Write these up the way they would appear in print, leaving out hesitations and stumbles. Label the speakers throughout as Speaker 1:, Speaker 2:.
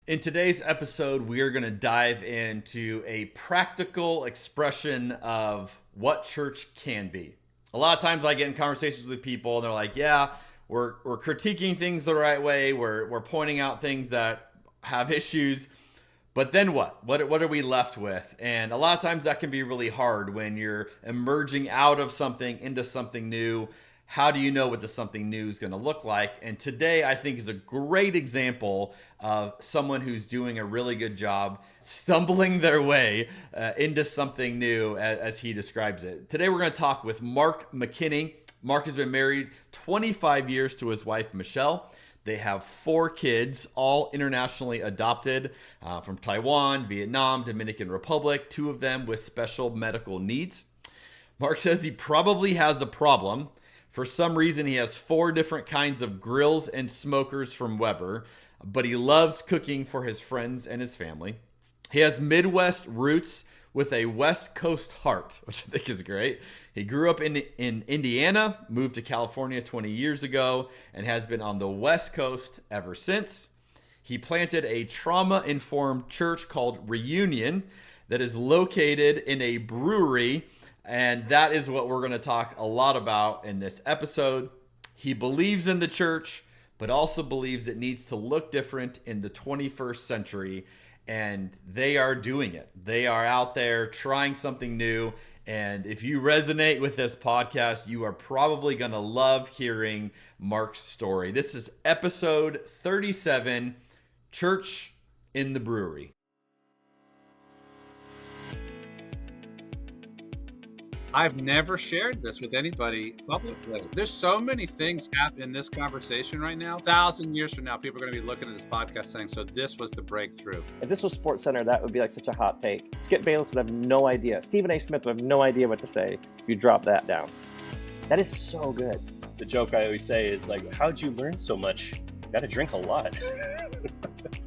Speaker 1: In today's episode, we are going to dive into a practical expression of what church can be. A lot of times I get in conversations with people and they're like, yeah, we're critiquing things the right way. We're pointing out things that have issues. But then what? What are we left with? And a lot of times that can be really hard when you're emerging out of something into something new. How do you know what the something new is going to look like? And today I think is a great example of someone who's doing a really good job stumbling their way into something new as he describes it. Today we're going to talk with Mark McKinney. Mark has been married 25 years to his wife, Michelle. They have 4 kids, all internationally adopted from Taiwan, Vietnam, Dominican Republic, 2 of them with special medical needs. Mark says he probably has a problem. For some reason, he has 4 different kinds of grills and smokers from Weber, but he loves cooking for his friends and his family. He has Midwest roots with a West Coast heart, which I think is great. He grew up in Indiana, moved to California 20 years ago, and has been on the West Coast ever since. He planted a trauma-informed church called Reunion that is located in a brewery, and that is what we're going to talk a lot about in this episode. He believes in the church, but also believes it needs to look different in the 21st century, and they are doing it. They are out there trying something new, and if you resonate with this podcast, you are probably going to love hearing Mark's story. This is episode 37, Church in the Brewery.
Speaker 2: I've never shared this with anybody publicly. There's so many things happening in this conversation right now. 1,000 years from now, people are going to be looking at this podcast saying, so this was the breakthrough.
Speaker 3: If this was SportsCenter, that would be like such a hot take. Skip Bayless would have no idea. Stephen A. Smith would have no idea what to say if you drop that down. That is so good.
Speaker 4: The joke I always say is like, how'd you learn so much? You got to drink a lot.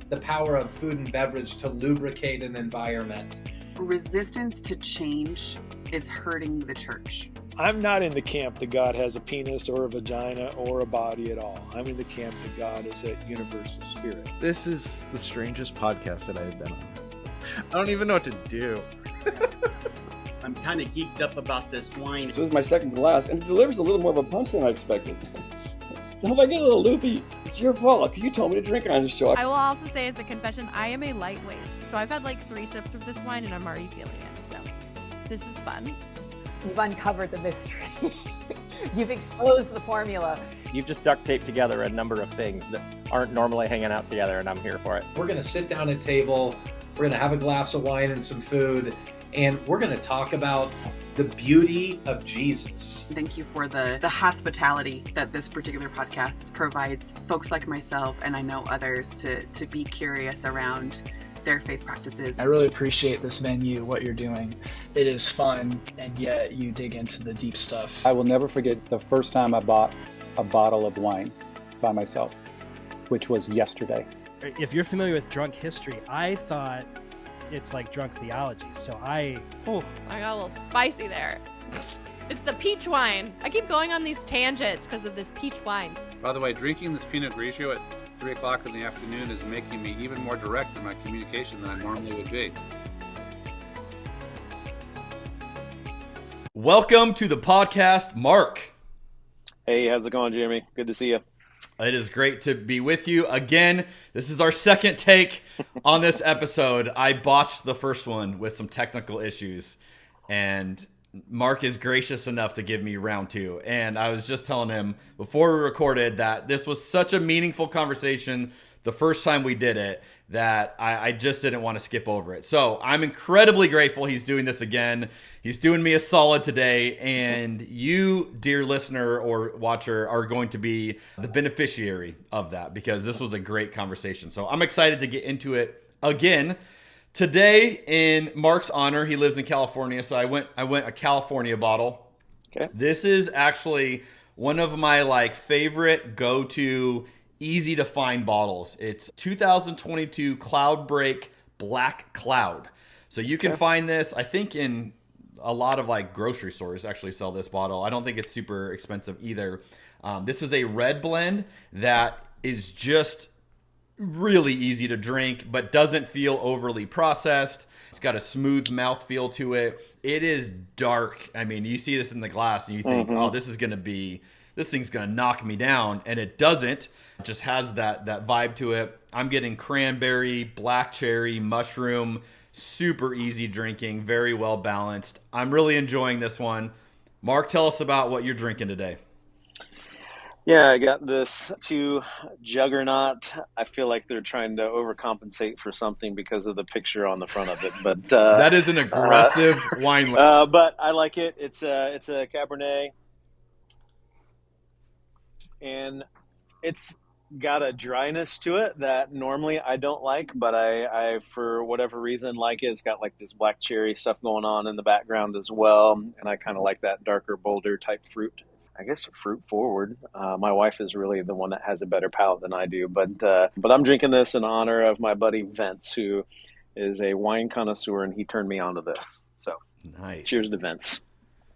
Speaker 5: The power of food and beverage to lubricate an environment.
Speaker 6: Resistance to change is hurting the church.
Speaker 7: I'm not in the camp that God has a penis or a vagina or a body at all. I'm in the camp that God is a universal spirit.
Speaker 8: This is the strangest podcast that I've been on. I don't even know what to do.
Speaker 9: I'm kind of geeked up about this wine.
Speaker 10: This was my second glass, and it delivers a little more of a punch than I expected. So if I get a little loopy, it's your fault. You told me to drink on the show.
Speaker 11: I will also say as a confession, I am a lightweight. So I've had like 3 sips of this wine and I'm already feeling it. So this is fun.
Speaker 12: You've uncovered the mystery. You've exposed the formula.
Speaker 3: You've just duct taped together a number of things that aren't normally hanging out together, and I'm here for it.
Speaker 5: We're going to sit down at a table, we're going to have a glass of wine and some food, and we're going to talk about the beauty of Jesus.
Speaker 6: Thank you for the hospitality that this particular podcast provides folks like myself, and I know others, to be curious around their faith practices.
Speaker 13: I really appreciate this menu, what you're doing. It is fun, and yet you dig into the deep stuff.
Speaker 14: I will never forget the first time I bought a bottle of wine by myself, which was yesterday.
Speaker 15: If you're familiar with drunk history, I thought it's like drunk theology. So I
Speaker 11: got a little spicy there. It's the peach wine. I keep going on these tangents because of this peach wine.
Speaker 2: By the way, drinking this Pinot Grigio at 3 o'clock in the afternoon is making me even more direct in my communication than I normally would be.
Speaker 1: Welcome to the podcast, Mark.
Speaker 4: Hey, how's it going, Jeremy? Good to see you.
Speaker 1: It is great to be with you again. This is our second take on this episode. I botched the first one with some technical issues, and Mark is gracious enough to give me round 2. And I was just telling him before we recorded that this was such a meaningful conversation the first time we did it that I just didn't want to skip over it. So I'm incredibly grateful he's doing this again. He's doing me a solid today, and you, dear listener or watcher, are going to be the beneficiary of that because this was a great conversation. So I'm excited to get into it again. Today, in Mark's honor, he lives in California, so I went a California bottle.
Speaker 4: Okay.
Speaker 1: This is actually one of my favorite go-to easy to find bottles. It's 2022 Cloudbreak Black Cloud. So you can find this, I think, in a lot of grocery stores actually sell this bottle. I don't think it's super expensive either. This is a red blend that is just really easy to drink, but doesn't feel overly processed. It's got a smooth mouthfeel to it. It is dark. I mean, you see this in the glass and you think, oh, this thing's going to knock me down. And it doesn't. It just has that vibe to it. I'm getting cranberry, black cherry, mushroom, super easy drinking, very well balanced. I'm really enjoying this one. Mark, tell us about what you're drinking today.
Speaker 16: Yeah, I got this 2 Juggernaut. I feel like they're trying to overcompensate for something because of the picture on the front of it. But
Speaker 1: that is an aggressive wine.
Speaker 16: But I like it. It's a Cabernet, and it's got a dryness to it that normally I don't like, but I for whatever reason like it. It's got like this black cherry stuff going on in the background as well, and I kind of like that darker, bolder type fruit. I guess fruit forward. My wife is really the one that has a better palate than I do, but I'm drinking this in honor of my buddy Vince, who is a wine connoisseur, and he turned me onto this. So
Speaker 1: nice.
Speaker 16: Cheers to Vince.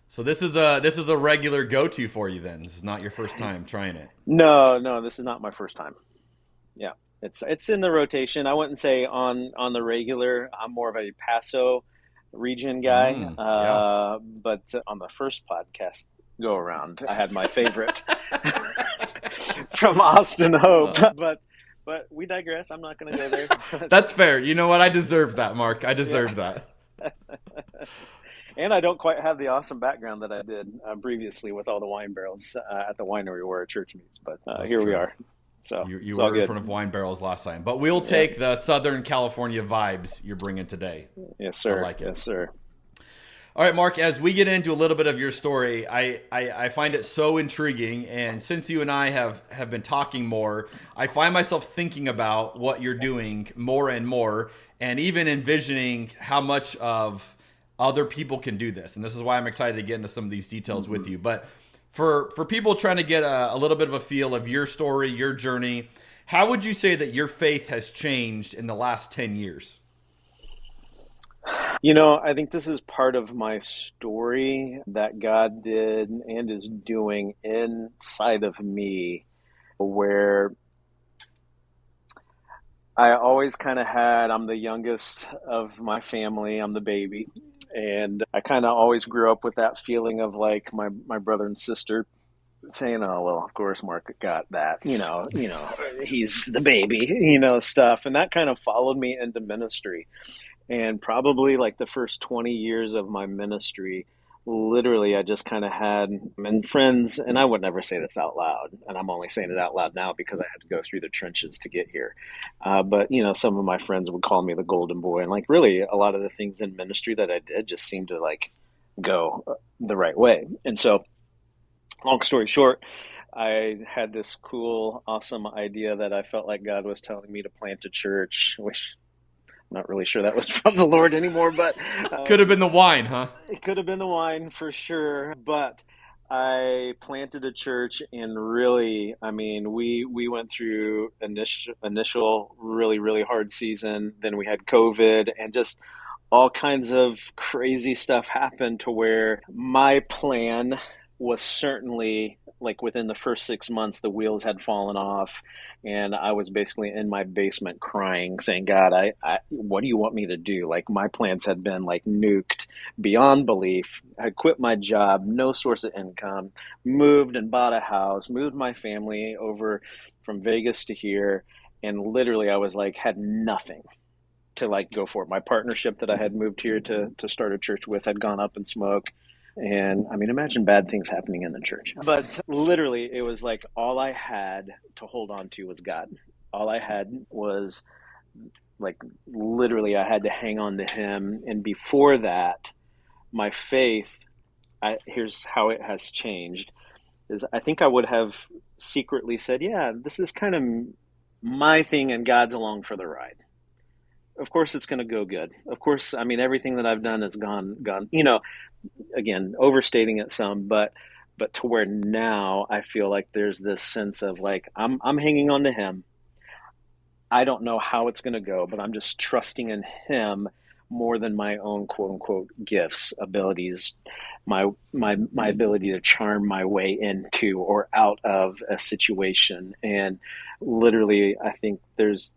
Speaker 1: So this is a regular go-to for you then. This is not your first time trying it.
Speaker 16: No, this is not my first time. Yeah, it's in the rotation. I wouldn't say on the regular. I'm more of a Paso region guy,
Speaker 1: yeah.
Speaker 16: But on the first podcast go around, I had my favorite from Austin Hope, but we digress. I'm not going to go there.
Speaker 1: That's fair. You know what? I deserve that, Mark. I deserve that.
Speaker 16: And I don't quite have the awesome background that I did previously with all the wine barrels at the winery where our church meets. But here we are. So
Speaker 1: you were in front of wine barrels last time, but we'll take the Southern California vibes you're bringing today.
Speaker 16: Yes, sir.
Speaker 1: I like it.
Speaker 16: Yes, sir.
Speaker 1: All right, Mark, as we get into a little bit of your story, I find it so intriguing. And since you and I have been talking more, I find myself thinking about what you're doing more and more, and even envisioning how much of other people can do this. And this is why I'm excited to get into some of these details with you. But for people trying to get a little bit of a feel of your story, your journey, how would you say that your faith has changed in the last 10 years?
Speaker 16: You know, I think this is part of my story that God did and is doing inside of me, where I always kind of I'm the youngest of my family. I'm the baby. And I kind of always grew up with that feeling of like my brother and sister saying, oh, well, of course, Mark got that, you know, he's the baby, stuff. And that kind of followed me into ministry. And probably like the first 20 years of my ministry, literally, I just kind of had friends, and I would never say this out loud, and I'm only saying it out loud now because I had to go through the trenches to get here. But, some of my friends would call me the golden boy, and like really a lot of the things in ministry that I did just seemed to like go the right way. And so, long story short, I had this cool, awesome idea that I felt like God was telling me to plant a church, which I'm not really sure that was from the Lord anymore, but
Speaker 1: could have been the wine, huh?
Speaker 16: It could have been the wine for sure. But I planted a church, and really, I mean, we went through initial really, really hard season. Then we had COVID, and just all kinds of crazy stuff happened to where my plan was certainly like within the first 6 months, the wheels had fallen off, and I was basically in my basement crying, saying, God, I what do you want me to do? Like my plans had been like nuked beyond belief. I quit my job, no source of income, moved and bought a house, moved my family over from Vegas to here. And literally I was like, had nothing to like go for it. My partnership that I had moved here to start a church with had gone up in smoke. And I mean, imagine bad things happening in the church. But literally, it was like all I had to hold on to was God. All I had was like literally I had to hang on to him. And before that, my faith, here's how it has changed, is I think I would have secretly said, yeah, this is kind of my thing and God's along for the ride. Of course, it's going to go good. Of course, I mean, everything that I've done has gone, again, overstating it some, but to where now I feel like there's this sense of like, I'm hanging on to him. I don't know how it's going to go, but I'm just trusting in him more than my own quote unquote gifts, abilities, my ability to charm my way into or out of a situation. And literally, I think there's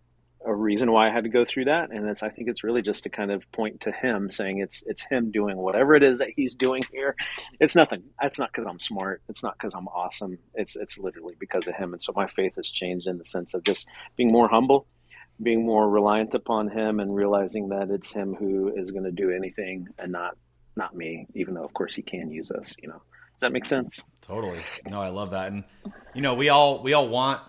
Speaker 16: a reason why I had to go through that, and I think it's really just to kind of point to him, saying it's him doing whatever it is that he's doing here. It's nothing. It's not because I'm smart. It's not because I'm awesome. It's literally because of him. And so my faith has changed in the sense of just being more humble, being more reliant upon him, and realizing that it's him who is going to do anything and not me. Even though, of course, he can use us. Does that make sense?
Speaker 1: Totally. No, I love that. And we all want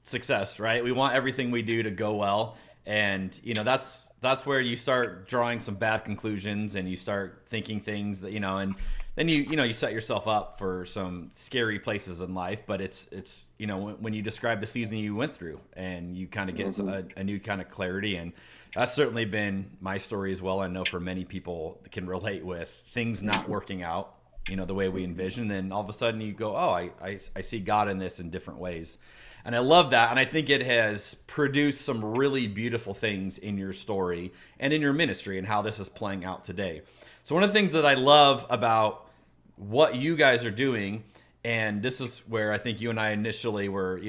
Speaker 1: success, right? We want everything we do to go well, and that's where you start drawing some bad conclusions, and you start thinking things that and then you set yourself up for some scary places in life. But it's when you describe the season you went through, and you kind of get a new kind of clarity, and that's certainly been my story as well. I know for many people can relate with things not working out the way we envision, and then all of a sudden you go, oh, I see God in this in different ways. And I love that. And I think it has produced some really beautiful things in your story and in your ministry and how this is playing out today. So one of the things that I love about what you guys are doing, and this is where I think you and I initially were,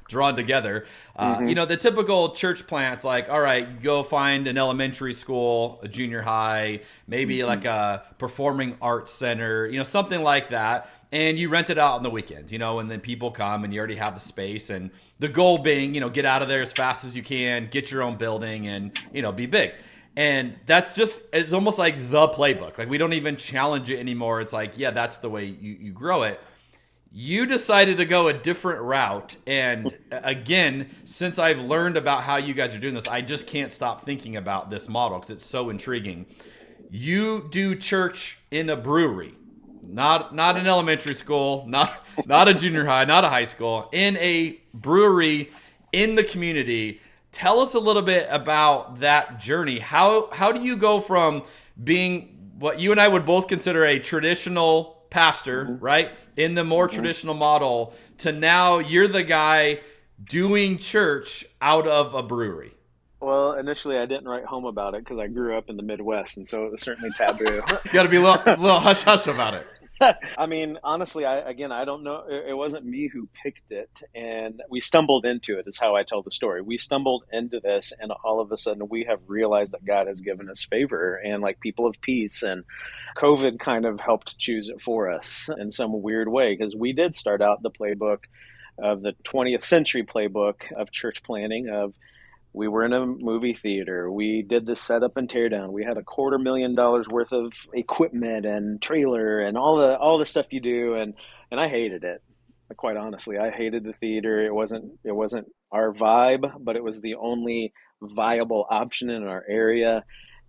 Speaker 1: drawn together. The typical church plant's like, all right, go find an elementary school, a junior high, maybe like a performing arts center, something like that. And you rent it out on the weekends, and then people come and you already have the space. And the goal being, get out of there as fast as you can, get your own building, and, be big. And it's almost like the playbook. Like, we don't even challenge it anymore. It's like, yeah, that's the way you grow it. You decided to go a different route. And again, since I've learned about how you guys are doing this, I just can't stop thinking about this model because it's so intriguing. You do church in a brewery. Not an elementary school, not a junior high, not a high school, in a brewery in the community. Tell us a little bit about that journey. How do you go from being what you and I would both consider a traditional pastor, right, in the more traditional model, to now you're the guy doing church out of a brewery?
Speaker 16: Well, initially I didn't write home about it because I grew up in the Midwest, and so it was certainly taboo.
Speaker 1: You got to be a little hush-hush about it.
Speaker 16: I mean, honestly, I don't know. It wasn't me who picked it, and we stumbled into it, is how I tell the story. We stumbled into this, and all of a sudden we have realized that God has given us favor and like people of peace, and COVID kind of helped choose it for us in some weird way, because we did start out the playbook of the 20th century playbook of church planning of, we were in a movie theater. We did the setup and tear down. We had $250,000 worth of equipment and trailer and all the stuff you do. And I hated it. Quite honestly, I hated the theater. It wasn't our vibe, but it was the only viable option in our area.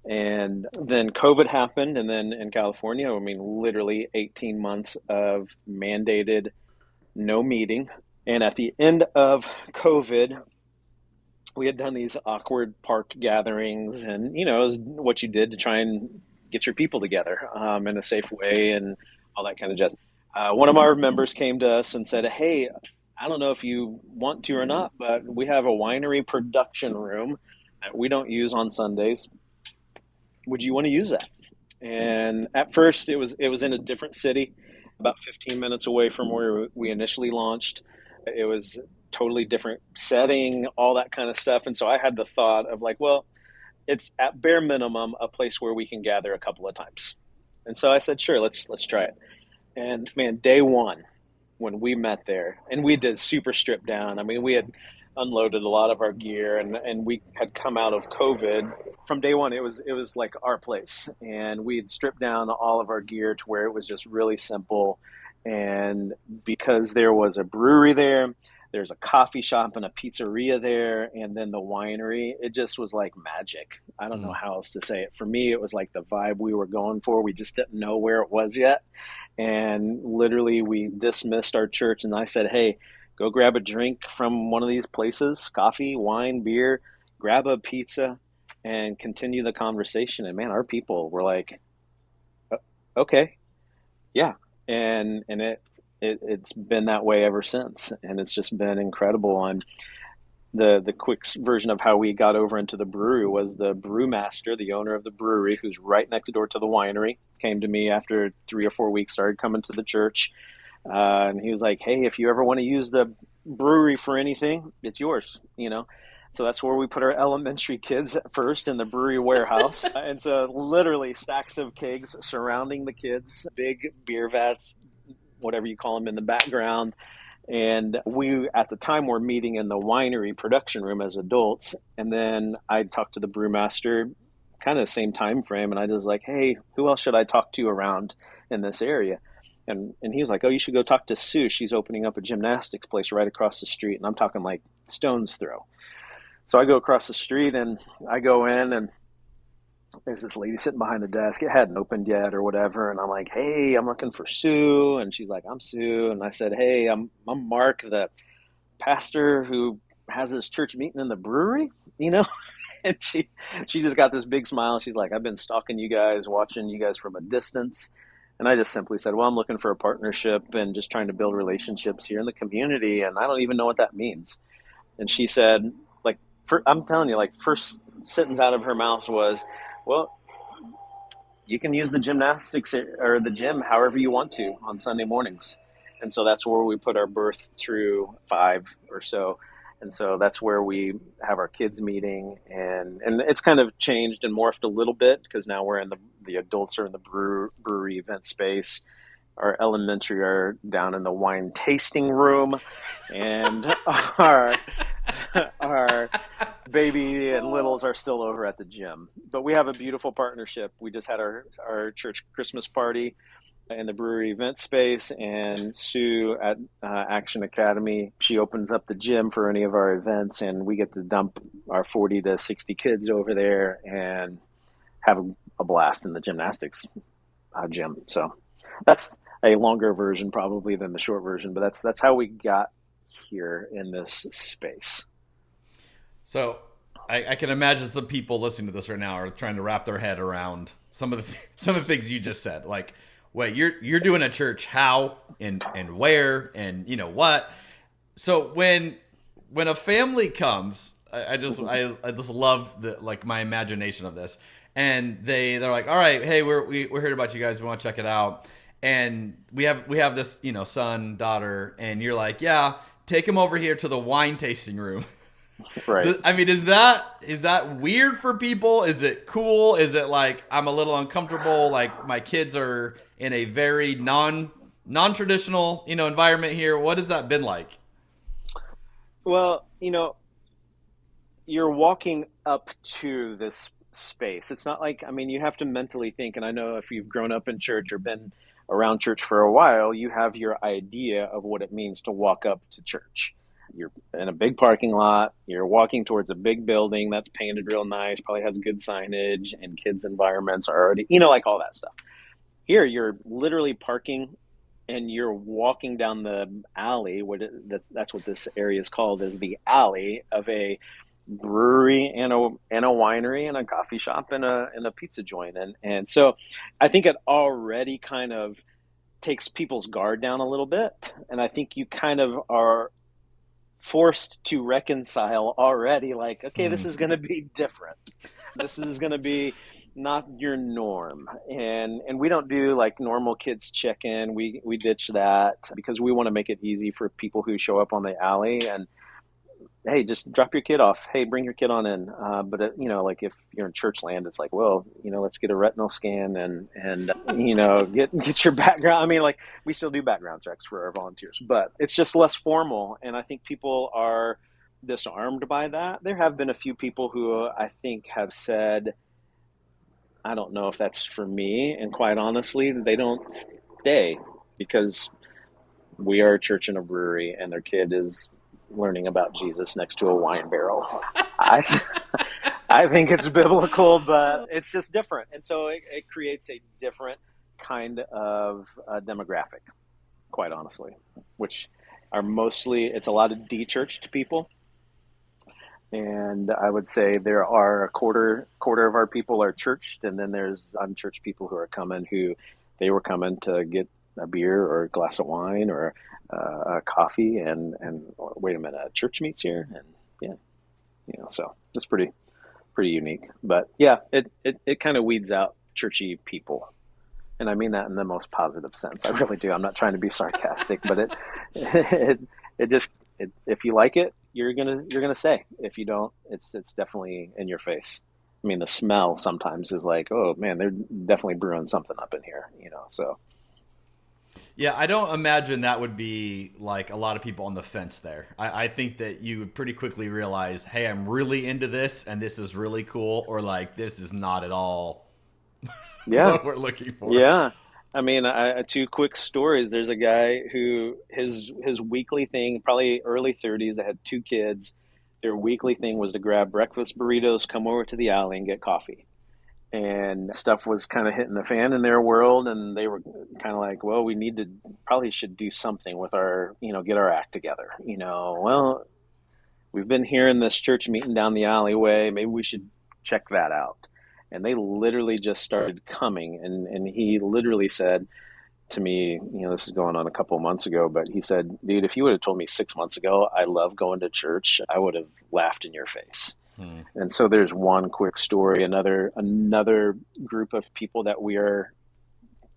Speaker 16: And then COVID happened. And then in California, I mean, literally 18 months of mandated no meeting. And at the end of COVID, we had done these awkward park gatherings, and it was what you did to try and get your people together in a safe way and all that kind of jazz. One of our members came to us and said, hey, I don't know if you want to or not, but we have a winery production room that we don't use on Sundays. Would you want to use that? And at first it was in a different city, about 15 minutes away from where we initially launched. It was totally different setting, all that kind of stuff. And so I had the thought of like, well, it's at bare minimum a place where we can gather a couple of times. And so I said, sure, let's try it. And man, day one, when we met there, and we did super stripped down. I mean, we had unloaded a lot of our gear, and we had come out of COVID. From day one, it was like our place, and we had stripped down all of our gear to where it was just really simple. And because there was a brewery there, there's a coffee shop and a pizzeria there, and then the winery, it just was like magic. I don't know how else to say it. For me, it was like the vibe we were going for. We just didn't know where it was yet. And literally we dismissed our church, and I said, hey, go grab a drink from one of these places, coffee, wine, beer, grab a pizza, and continue the conversation. And man, our people were like, okay, yeah. And it's been that way ever since. And it's just been incredible. And the quick version of how we got over into the brewery was the brewmaster, the owner of the brewery, who's right next door to the winery, came to me after 3 or 4 weeks, started coming to the church. And he was like, hey, if you ever want to use the brewery for anything, it's yours, So that's where we put our elementary kids at first, in the brewery warehouse. And so literally stacks of kegs surrounding the kids, big beer vats, whatever you call them, in the background. And we, at the time, were meeting in the winery production room as adults. And then I talked to the brewmaster, kind of the same time frame. And I was like, hey, who else should I talk to around in this area? And he was like, oh, you should go talk to Sue. She's opening up a gymnastics place right across the street. And I'm talking like stone's throw. So I go across the street and I go in, and there's this lady sitting behind the desk. It hadn't opened yet or whatever. And I'm like, hey, I'm looking for Sue. And she's like, I'm Sue. And I said, hey, I'm Mark, the pastor who has his church meeting in the brewery, And she just got this big smile. She's like, I've been stalking you guys, watching you guys from a distance. And I just simply said, well, I'm looking for a partnership and just trying to build relationships here in the community. And I don't even know what that means. And she said, I'm telling you, first sentence out of her mouth was, well, you can use the gymnastics or the gym however you want to on Sunday mornings. And so that's where we put our birth through 5 or so. And so that's where we have our kids meeting. And it's kind of changed and morphed a little bit, because now we're in the adults are in the brewery event space. Our elementary are down in the wine tasting room, and our baby and littles are still over at the gym. But we have a beautiful partnership. We just had our church Christmas party in the brewery event space, and Sue at Action Academy, she opens up the gym for any of our events, and we get to dump our 40 to 60 kids over there and have a blast in the gymnastics gym. So that's a longer version probably than the short version, but that's how we got here in this space.
Speaker 1: So I can imagine some people listening to this right now are trying to wrap their head around some of the things you just said. Like, wait, you're doing a church, how and where and what? So when a family comes, I just love my imagination of this, and they're like, all right, hey, we heard about you guys, we want to check it out, and we have this son, daughter, and you're like, yeah, take him over here to the wine tasting room.
Speaker 16: Right.
Speaker 1: I mean, is that weird for people? Is it cool? Is it like I'm a little uncomfortable? Like my kids are in a very non-traditional, environment here. What has that been like?
Speaker 16: Well, you're walking up to this space. It's not like, you have to mentally think, and I know if you've grown up in church or been around church for a while, you have your idea of what it means to walk up to church. You're in a big parking lot, you're walking towards a big building that's painted real nice, probably has good signage, and kids' environments are already, like all that stuff. Here, you're literally parking and you're walking down the alley, that's what this area is called, is the alley of a brewery and a winery and a coffee shop and a pizza joint. And so I think it already kind of takes people's guard down a little bit. And I think you kind of are forced to reconcile already, like, okay, this is going to be different. This is going to be not your norm. And we don't do like normal kids check-in. We ditch that because we want to make it easy for people who show up on the alley and, hey, just drop your kid off. Hey, bring your kid on in. But like if you're in church land, it's like, well, let's get a retinal scan and get your background. We still do background checks for our volunteers, but it's just less formal. And I think people are disarmed by that. There have been a few people who I think have said, I don't know if that's for me. And quite honestly, they don't stay because we are a church and a brewery, and their kid is learning about Jesus next to a wine barrel. I think it's biblical, but it's just different. And so it creates a different kind of demographic, quite honestly, which are mostly, it's a lot of de-churched people. And I would say there are a quarter of our people are churched, and then there's unchurched people who are coming who they were coming to get a beer or a glass of wine or a coffee and wait a minute, church meets here, and Yeah, so it's pretty unique. But yeah, it kind of weeds out churchy people. And I mean that in the most positive sense. I really do. I'm not trying to be sarcastic, but if you like it, you're gonna say. If you don't, it's definitely in your face. I mean, the smell sometimes is like, oh man, they're definitely brewing something up in here, so.
Speaker 1: Yeah, I don't imagine that would be like a lot of people on the fence there. I think that you would pretty quickly realize, hey, I'm really into this and this is really cool, or like this is not at all what we're looking for.
Speaker 16: Yeah. I mean, two quick stories. There's a guy who his weekly thing, probably early 30s, that had 2 kids. Their weekly thing was to grab breakfast burritos, come over to the alley and get coffee. And stuff was kind of hitting the fan in their world, and they were kind of like, well, we probably should do something with our, get our act together. Well, we've been here in this church meeting down the alleyway. Maybe we should check that out. And they literally just started coming. And he literally said to me, this is going on a couple of months ago, but he said, dude, if you would have told me 6 months ago I love going to church, I would have laughed in your face. And so there's one quick story. Another group of people that we are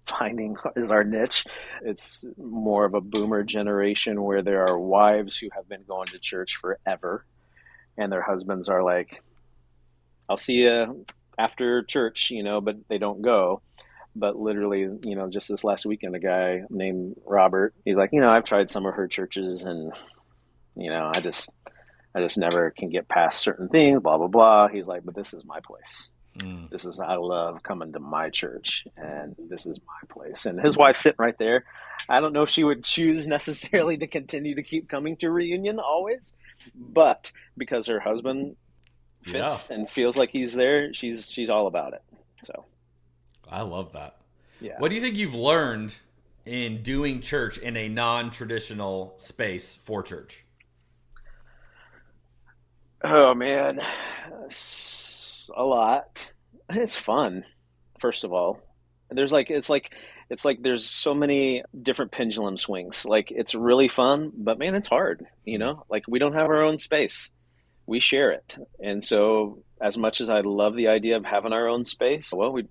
Speaker 16: finding is our niche. It's more of a boomer generation where there are wives who have been going to church forever, and their husbands are like, I'll see you after church, but they don't go. But literally, just this last weekend, a guy named Robert, he's like, I've tried some of her churches, and I just never can get past certain things, blah, blah, blah. He's like, but this is my place. I love coming to my church, and this is my place. And his wife's sitting right there. I don't know if she would choose necessarily to continue to keep coming to reunion always, but because her husband fits and feels like he's there, she's all about it. So
Speaker 1: I love that.
Speaker 16: Yeah.
Speaker 1: What do you think you've learned in doing church in a non-traditional space for church?
Speaker 16: Oh man, a lot. It's fun. First of all, there's there's so many different pendulum swings. Like, it's really fun, but man, it's hard. Like, we don't have our own space. We share it. And so as much as I love the idea of having our own space, well, we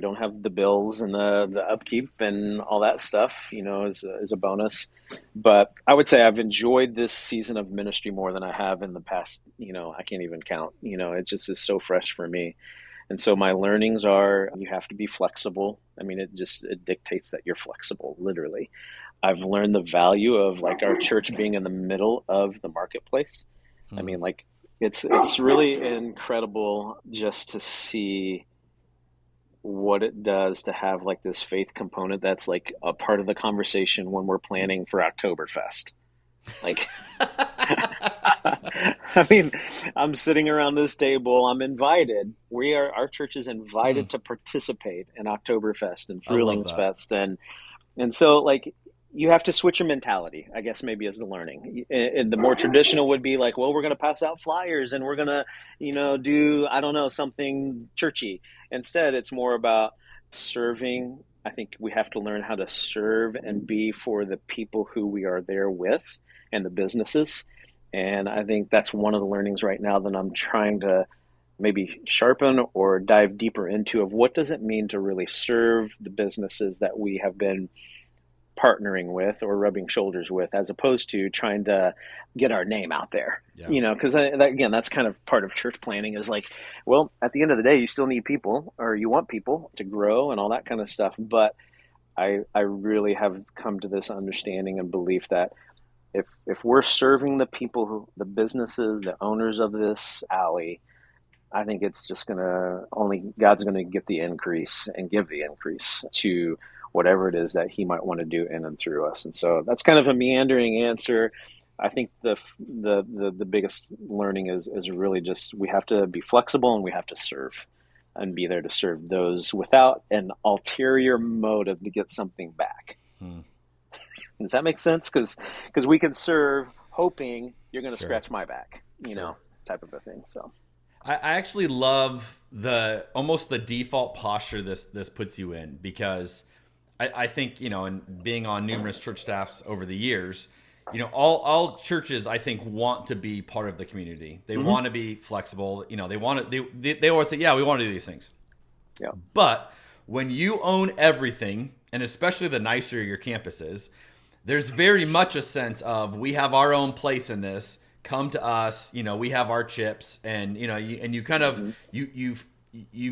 Speaker 16: don't have the bills and the upkeep and all that stuff, is a bonus. But I would say I've enjoyed this season of ministry more than I have in the past. I can't even count. It just is so fresh for me. And so my learnings are, you have to be flexible. I mean, it dictates that you're flexible, literally. I've learned the value of like our church being in the middle of the marketplace. I mean, like, it's really incredible just to see what it does to have like this faith component that's like a part of the conversation when we're planning for Oktoberfest. Like, I mean, I'm sitting around this table, I'm invited. Our church is invited to participate in Oktoberfest and Frühlingsfest. And so like, you have to switch your mentality, I guess, maybe, as the learning. And the more traditional would be like, well, we're going to pass out flyers and we're going to, do, I don't know, something churchy. Instead, it's more about serving. I think we have to learn how to serve and be for the people who we are there with and the businesses. And I think that's one of the learnings right now that I'm trying to maybe sharpen or dive deeper into, of what does it mean to really serve the businesses that we have been partnering with or rubbing shoulders with, as opposed to trying to get our name out there. Because again, that's kind of part of church planning, is like, well, at the end of the day, you still need people, or you want people to grow and all that kind of stuff. But I really have come to this understanding and belief that if we're serving the people, the businesses, the owners of this alley, I think it's just God's going to get the increase and give the increase to whatever it is that he might want to do in and through us. And so that's kind of a meandering answer. I think the biggest learning is really just, we have to be flexible and we have to serve and be there to serve those without an ulterior motive to get something back. Does that make sense? Because we can serve hoping you're going to scratch my back, type of a thing. So
Speaker 1: I actually love almost the default posture this puts you in, because I think, and being on numerous church staffs over the years, all churches, I think, want to be part of the community. They
Speaker 10: Mm-hmm.
Speaker 1: want to be flexible. They want to. They always say, yeah, we want to do these things.
Speaker 10: Yeah.
Speaker 1: But when you own everything, and especially the nicer your campus is, there's very much a sense of, we have our own place in this. Come to us. We have our chips, and you kind of you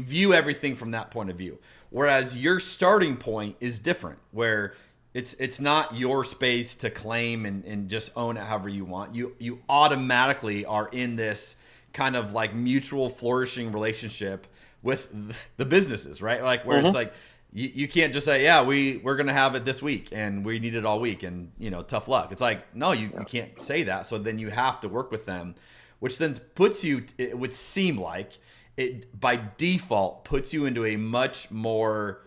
Speaker 1: view everything from that point of view. Whereas your starting point is different, where it's not your space to claim and just own it however you want. You automatically are in this kind of like mutual flourishing relationship with the businesses, right? Like where it's like you can't just say, yeah, we're gonna have it this week and we need it all week, and tough luck. It's like, no, you can't say that. So then you have to work with them, which then puts you, it would seem like it by default puts you into a much more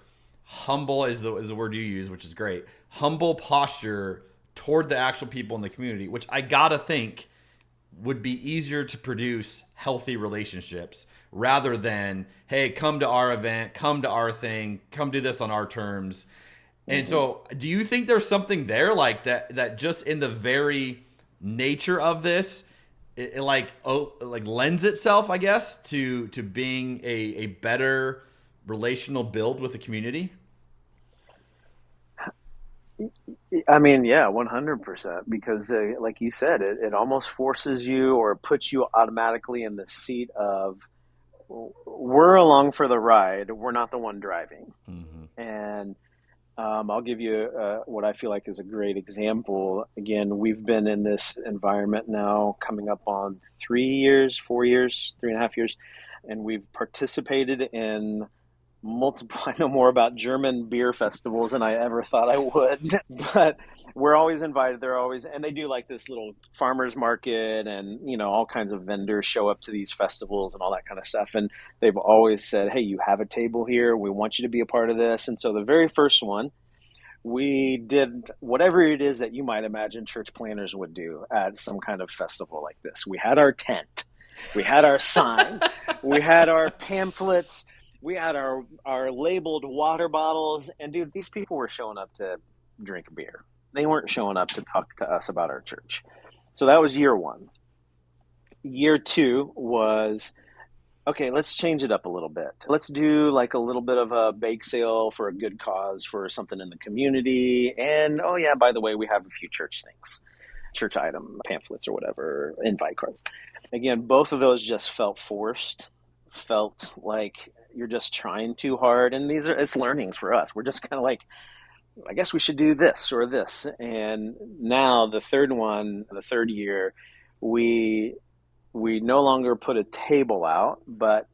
Speaker 1: humble, is the word you use, which is great, humble posture toward the actual people in the community, which I gotta think would be easier to produce healthy relationships rather than, hey, come to our event, come to our thing, come do this on our terms. And so do you think there's something there like that just in the very nature of this, it like lends itself, I guess, to being a better relational build with the community?
Speaker 16: I mean, yeah, 100%. Because, like you said, it almost forces you or puts you automatically in the seat of, we're along for the ride. We're not the one driving. And I'll give you what I feel like is a great example. Again, we've been in this environment now coming up on 3 years, 4 years, 3.5 years, and we've participated in multiple, I know more about German beer festivals than I ever thought I would, but we're always invited. They're always, and they do like this little farmers market, and all kinds of vendors show up to these festivals and all that kind of stuff. And they've always said, hey, you have a table here. We want you to be a part of this. And so the very first one, we did whatever it is that you might imagine church planners would do at some kind of festival like this. We had our tent, we had our sign, we had our pamphlets, we had our labeled water bottles, and dude, these people were showing up to drink beer. They weren't showing up to talk to us about our church. So that was year one. Year two was, okay, let's change it up a little bit. Let's do like a little bit of a bake sale for a good cause, for something in the community. And oh yeah, by the way, we have a few church things, church item pamphlets or whatever, invite cards. Again, both of those just felt forced, felt like you're just trying too hard. And it's learnings for us. We're just kind of like, I guess we should do this or this. And now the third year, we no longer put a table out, but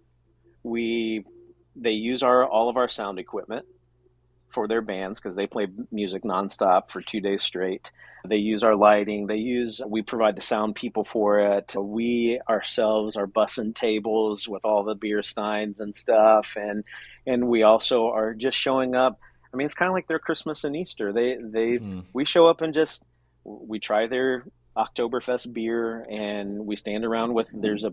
Speaker 16: they use all of our sound equipment for their bands, because they play music nonstop for 2 days straight. They use our lighting. We provide the sound people for it. We ourselves are bussing tables with all the beer steins and stuff. And we also are just showing up. I mean, it's kind of like their Christmas and Easter. We show up and we try their Oktoberfest beer, and we stand around there's a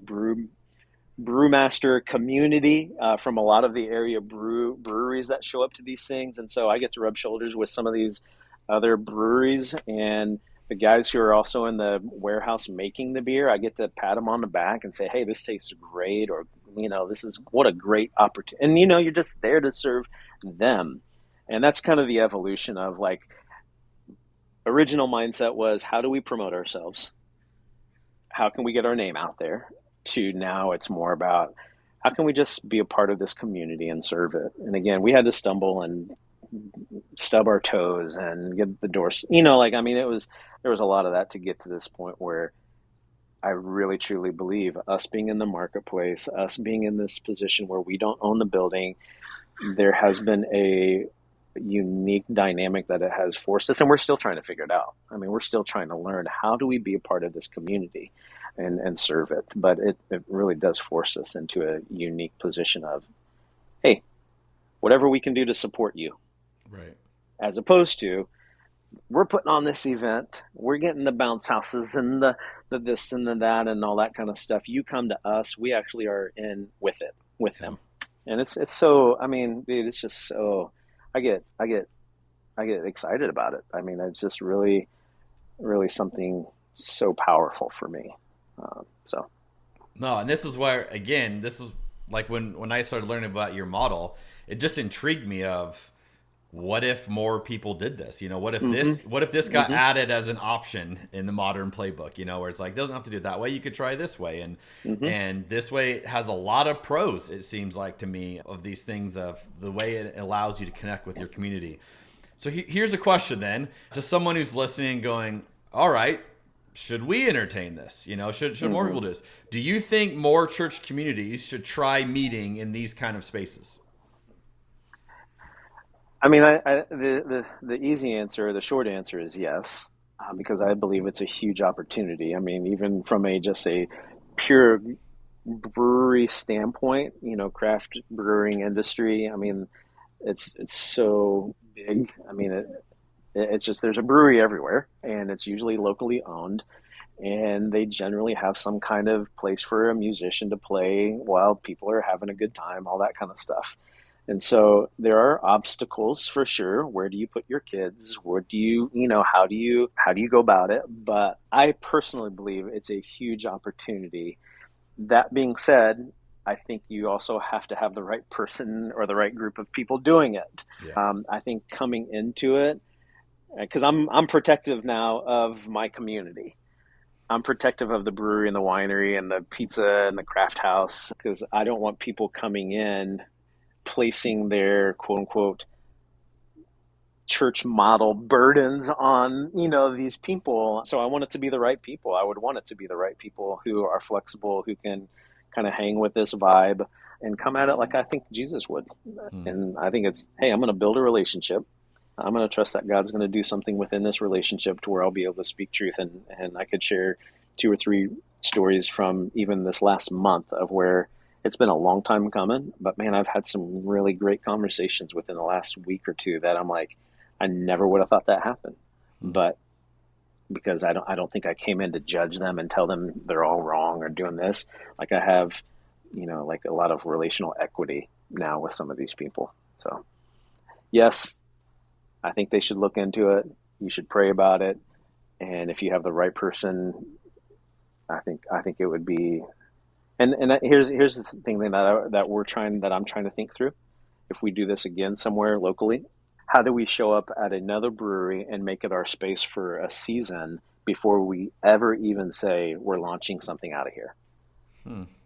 Speaker 16: brewmaster community from a lot of the area breweries that show up to these things. And so I get to rub shoulders with some of these other breweries, and the guys who are also in the warehouse making the beer, I get to pat them on the back and say, hey, this tastes great, or this is what a great opportunity. And you're just there to serve them. And that's kind of the evolution of, like, original mindset was, how do we promote ourselves? How can we get our name out there? To now it's more about, how can we just be a part of this community and serve it? And again, we had to stumble and stub our toes and get the doors, there was a lot of that to get to this point where I really truly believe us being in the marketplace, us being in this position where we don't own the building, there has been a unique dynamic that it has forced us, and we're still trying to figure it out. I mean, we're still trying to learn, how do we be a part of this community and serve it? But it really does force us into a unique position of, hey, whatever we can do to support you.
Speaker 1: Right.
Speaker 16: As opposed to, we're putting on this event, we're getting the bounce houses and the this and the that and all that kind of stuff. You come to us, we actually are in with them. And it's so, I mean, dude, it's just so, I get excited about it. I mean, it's just really, really something so powerful for me. So.
Speaker 1: No, and this is where, again, this is like when I started learning about your model, it just intrigued me of, what if more people did this? What if this got added as an option in the modern playbook, where it's like, doesn't have to do it that way. You could try this way. And this way has a lot of pros, it seems like to me, of these things, of the way it allows you to connect with your community. So here's a question then, to someone who's listening going, all right, should we entertain this? Should more people do this? Do you think more church communities should try meeting in these kind of spaces?
Speaker 16: I mean, the easy answer, the short answer is yes, because I believe it's a huge opportunity. I mean, even from just a pure brewery standpoint, craft brewing industry, I mean, it's so big. I mean, it's just, there's a brewery everywhere, and it's usually locally owned, and they generally have some kind of place for a musician to play while people are having a good time, all that kind of stuff. And so there are obstacles for sure. Where do you put your kids? Where do you, how do you go about it? But I personally believe it's a huge opportunity. That being said, I think you also have to have the right person or the right group of people doing it. Yeah. I think coming into it, because I'm protective now of my community. I'm protective of the brewery and the winery and the pizza and the craft house, because I don't want people coming in placing their quote unquote church model burdens on, these people. So I want it to be the right people. I would want it to be the right people who are flexible, who can kind of hang with this vibe and come at it like I think Jesus would. And I think it's, hey, I'm going to build a relationship. I'm going to trust that God's going to do something within this relationship to where I'll be able to speak truth. And I could share 2 or 3 stories from even this last month of where it's been a long time coming, but man, I've had some really great conversations within the last week or 2 that I'm like, I never would have thought that happened. But because I don't think I came in to judge them and tell them they're all wrong or doing this. Like I have, like a lot of relational equity now with some of these people. So yes, I think they should look into it. You should pray about it. And if you have the right person, I think it would be. And here's the thing that I'm trying to think through. If we do this again somewhere locally, how do we show up at another brewery and make it our space for a season before we ever even say we're launching something out of here?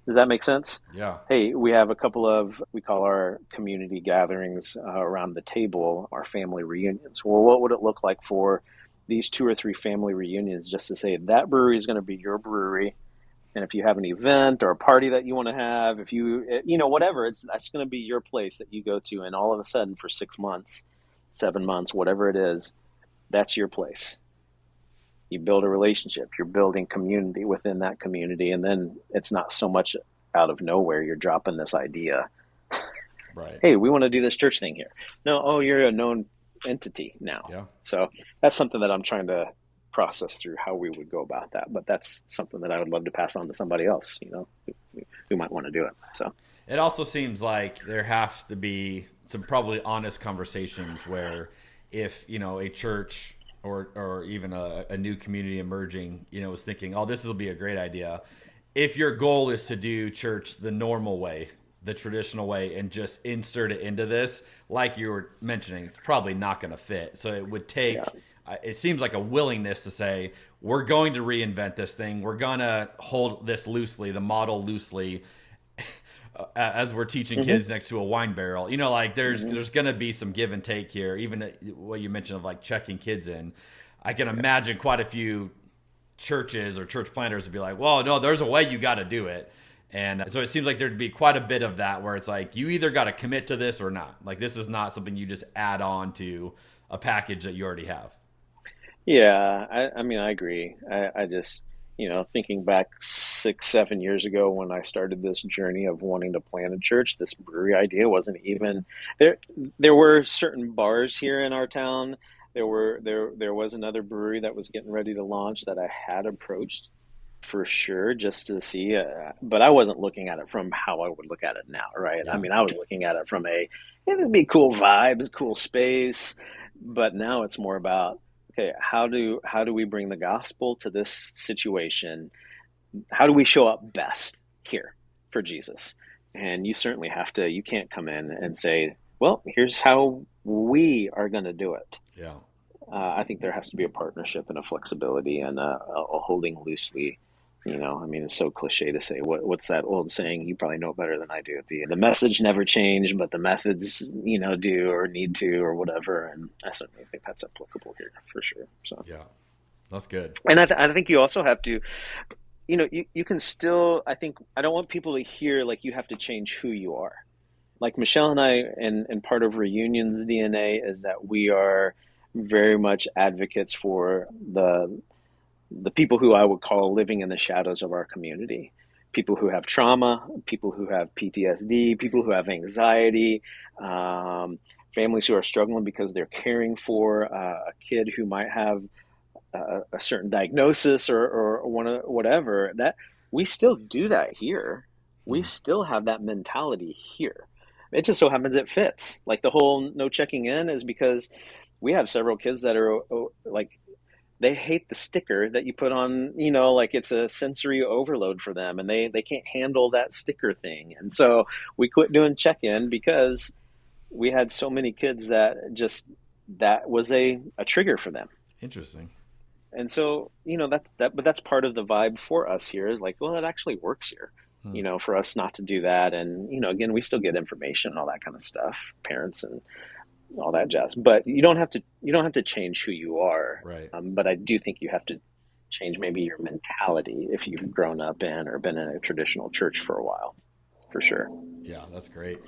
Speaker 16: Does that make sense?
Speaker 1: Yeah.
Speaker 16: Hey, we have a couple of, we call our community gatherings around the table, our family reunions. Well, what would it look like for these 2 or 3 family reunions just to say that brewery is going to be your brewery? And if you have an event or a party that you want to have, if you, whatever, that's going to be your place that you go to. And all of a sudden for 6 months, 7 months, whatever it is, that's your place. You build a relationship, you're building community within that community. And then it's not so much out of nowhere, you're dropping this idea.
Speaker 1: Right.
Speaker 16: Hey, we want to do this church thing here. No, oh, you're a known entity now.
Speaker 1: Yeah.
Speaker 16: So that's something that I'm trying to process through how we would go about that. But that's something that I would love to pass on to somebody else, who might want to do it. So
Speaker 1: it also seems like there has to be some probably honest conversations where if, a church or even a new community emerging, is thinking, oh, this will be a great idea. If your goal is to do church the normal way, the traditional way, and just insert it into this, like you were mentioning, it's probably not going to fit. So it would take, it seems like a willingness to say, we're going to reinvent this thing. We're going to hold this loosely, the model loosely, as we're teaching kids next to a wine barrel. There's going to be some give and take here. Even what you mentioned of like checking kids in. I can imagine quite a few churches or church planters would be like, well, no, there's a way you got to do it. And so it seems like there'd be quite a bit of that where it's like, you either got to commit to this or not. Like, this is not something you just add on to a package that you already have.
Speaker 16: Yeah, I mean, I agree. I just, thinking back 6-7 years ago when I started this journey of wanting to plant a church, this brewery idea wasn't even there. There were certain bars here in our town. There was another brewery that was getting ready to launch that I had approached for sure, just to see, but I wasn't looking at it from how I would look at it now, right? Yeah. I mean, I was looking at it from it'd be a cool vibe, a cool space, but now it's more about okay, how do we bring the gospel to this situation? How do we show up best here for Jesus? And you certainly have to, you can't come in and say, well, here's how we are going to do it.
Speaker 1: Yeah.
Speaker 16: I think there has to be a partnership and a flexibility and a holding loosely. You know, I mean, it's so cliche to say, what's that old saying? You probably know it better than I do. The message never changed, but the methods, you know, do or need to or whatever. And I certainly think that's applicable here for sure. So
Speaker 1: yeah, that's good.
Speaker 16: And I think you also have to, you know, you can still, I think, I don't want people to hear like you have to change who you are. Like Michelle and I, and part of Reunion's DNA is that we are very much advocates for the people who I would call living in the shadows of our community. People who have trauma, people who have PTSD, people who have anxiety, families who are struggling because they're caring for a kid who might have a certain diagnosis or whatever. That we still do that here. We still have that mentality here. It just so happens it fits. Like the whole no checking in is because we have several kids that are like, they hate the sticker that you put on, you know, like it's a sensory overload for them and they can't handle that sticker thing. And so we quit doing check-in because we had so many kids that was a trigger for them.
Speaker 1: Interesting.
Speaker 16: And so, you know, but that's part of the vibe for us here is like, well, it actually works here, you know, for us not to do that. And, you know, again, we still get information and all that kind of stuff, parents and all that jazz, but you don't have to change who you are.
Speaker 1: Right.
Speaker 16: But I do think you have to change maybe your mentality if you've grown up in or been in a traditional church for a while, for sure.
Speaker 1: Yeah, that's great.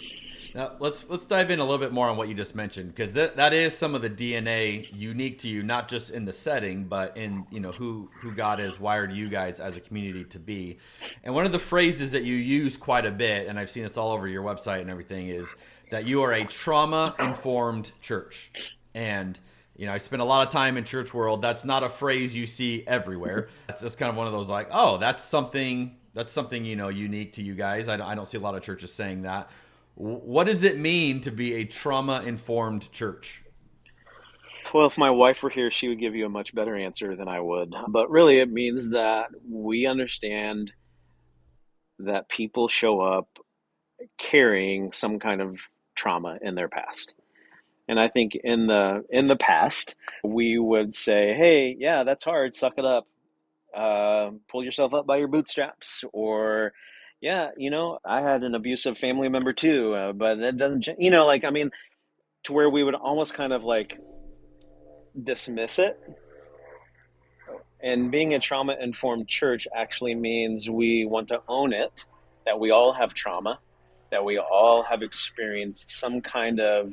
Speaker 1: Now let's dive in a little bit more on what you just mentioned, because that is some of the DNA unique to you, not just in the setting, but in, you know, who God has wired you guys as a community to be. And one of the phrases that you use quite a bit, and I've seen this all over your website and everything, is that you are a trauma-informed church. And, you know, I spend a lot of time in church world. That's not a phrase you see everywhere. That's just kind of one of those like, oh, that's something, you know, unique to you guys. I don't see a lot of churches saying that. What does it mean to be a trauma-informed church?
Speaker 16: Well, if my wife were here, she would give you a much better answer than I would. But really, it means that we understand that people show up carrying some kind of trauma in their past. And I think in the past, we would say, hey, yeah, that's hard, suck it up, pull yourself up by your bootstraps, or yeah, you know, I had an abusive family member too, but that doesn't, you know, like, I mean, to where we would almost kind of like dismiss it. And being a trauma-informed church actually means we want to own it, that we all have trauma, that we all have experienced some kind of,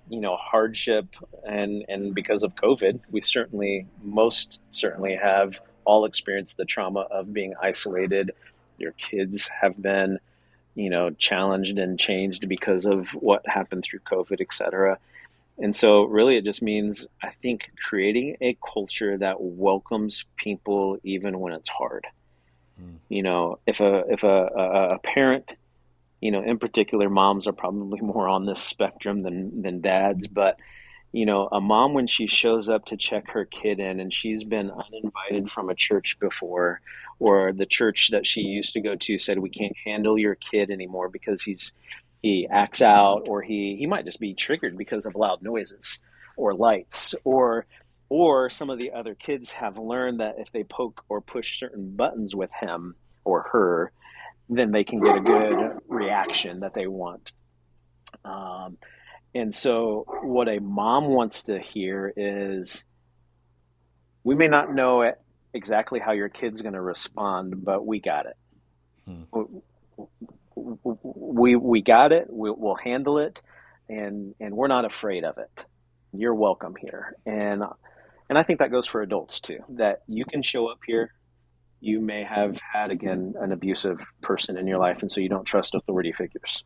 Speaker 16: you know, hardship, and because of COVID, we most certainly have all experienced the trauma of being isolated. Your kids have been, you know, challenged and changed because of what happened through COVID, et cetera. And so really it just means, I think, creating a culture that welcomes people even when it's hard. You know, if a parent, you know, in particular, moms are probably more on this spectrum than dads, but, you know, a mom, when she shows up to check her kid in and she's been uninvited from a church before, or the church that she used to go to said, we can't handle your kid anymore because he acts out, or he might just be triggered because of loud noises or lights, or some of the other kids have learned that if they poke or push certain buttons with him or her, then they can get a good reaction that they want. And so what a mom wants to hear is, we may not know exactly how your kid's going to respond, but we got it. We got it. We'll handle it, and we're not afraid of it. You're welcome here. And I think that goes for adults too, that you can show up here. You may have had, again, an abusive person in your life, and so you don't trust authority figures.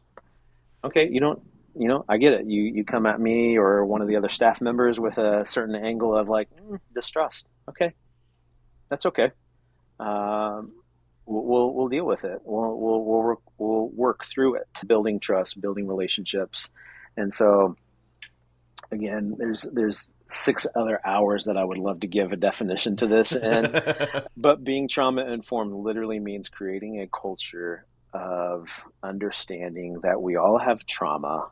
Speaker 16: Okay, you don't, you know, I get it. You come at me or one of the other staff members with a certain angle of like distrust. Okay, that's okay. We'll deal with it. We'll work through it, building trust, building relationships. And so, again, there's 6 other hours that I would love to give a definition to this. But being trauma informed literally means creating a culture of understanding that we all have trauma,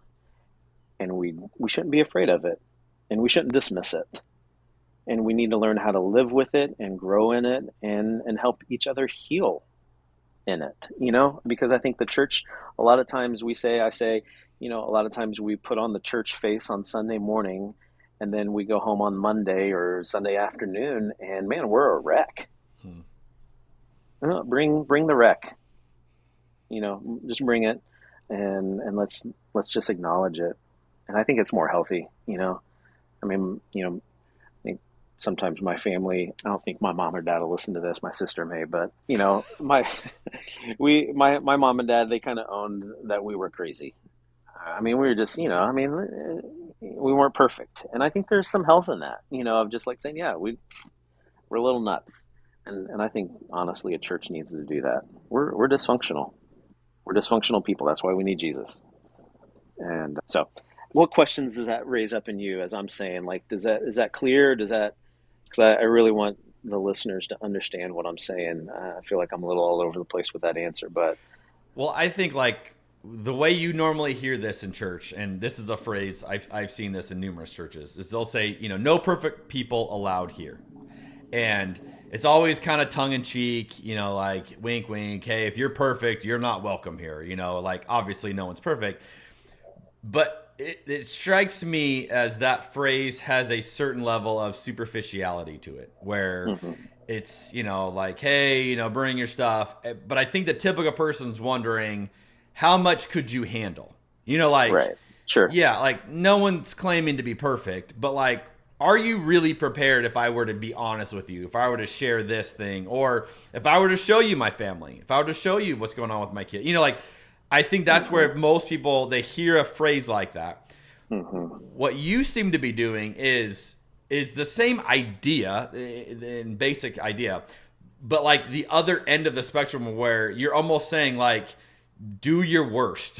Speaker 16: and we shouldn't be afraid of it, and we shouldn't dismiss it. And we need to learn how to live with it and grow in it and help each other heal in it, because I think the church, a lot of times I say, a lot of times we put on the church face on Sunday morning, and then we go home on Monday or Sunday afternoon, and man, we're a wreck. Bring the wreck, just bring it, and let's just acknowledge it. And I think it's more healthy, I think sometimes my family, I don't think my mom or dad will listen to this. My sister may, but my mom and dad, they kind of owned that we were crazy. We were just, we weren't perfect. And I think there's some health in that, of just like saying, yeah, we're a little nuts. And I think honestly, a church needs to do that. We're dysfunctional. We're dysfunctional people. That's why we need Jesus. And so what questions does that raise up in you as I'm saying, like, is that clear? Because I really want the listeners to understand what I'm saying. I feel like I'm a little all over the place with that answer, but.
Speaker 1: Well, I think like the way you normally hear this in church, and this is a phrase, I've seen this in numerous churches, is they'll say, no perfect people allowed here. And it's always kind of tongue in cheek, like wink, wink. Hey, if you're perfect, you're not welcome here. Like obviously no one's perfect. But it strikes me as that phrase has a certain level of superficiality to it, where it's, like, hey, bring your stuff. But I think the typical person's wondering, how much could you handle? Like,
Speaker 16: right. Sure.
Speaker 1: Yeah, like no one's claiming to be perfect, but like, are you really prepared if I were to be honest with you, if I were to share this thing, or if I were to show you my family, if I were to show you what's going on with my kid? Like, I think that's where most people, they hear a phrase like that. What you seem to be doing is the same idea, in basic idea, but like the other end of the spectrum where you're almost saying like, do your worst.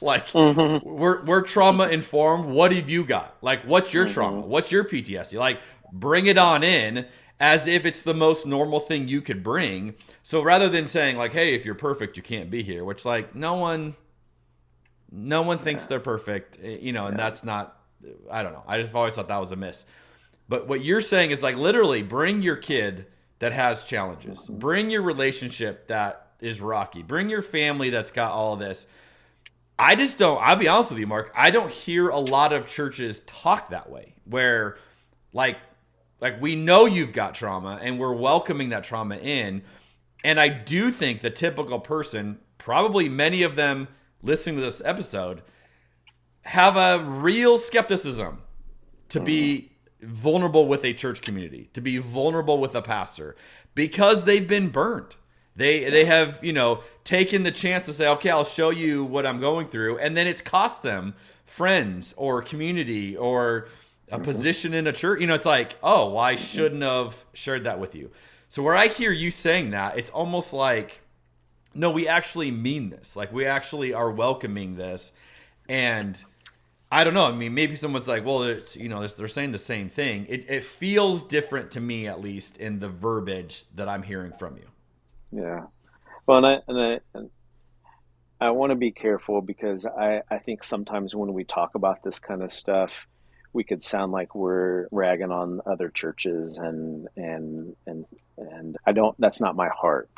Speaker 1: Like we're trauma informed. What have you got? Like, what's your trauma? What's your PTSD? Like, bring it on in as if it's the most normal thing you could bring. So rather than saying like, hey, if you're perfect, you can't be here, which like no one thinks they're perfect, and that's not, I don't know. I just always thought that was a miss. But what you're saying is like, literally bring your kid that has challenges, bring your relationship that is rocky, bring your family that's got all of this. I'll be honest with you, Mark, I don't hear a lot of churches talk that way, where like we know you've got trauma and we're welcoming that trauma in. And I do think the typical person, probably many of them listening to this episode, have a real skepticism to be vulnerable with a church community, to be vulnerable with a pastor, because they've been burned. They have, taken the chance to say, okay, I'll show you what I'm going through. And then it's cost them friends or community or a position in a church. It's like, oh, well, I shouldn't have shared that with you. So where I hear you saying that, it's almost like, no, we actually mean this. Like, we actually are welcoming this. And I don't know. Maybe someone's like, well, it's, they're saying the same thing. It feels different to me, at least in the verbiage that I'm hearing from you.
Speaker 16: Yeah. Well, and I want to be careful, because I think sometimes when we talk about this kind of stuff, we could sound like we're ragging on other churches, and I don't, that's not my heart.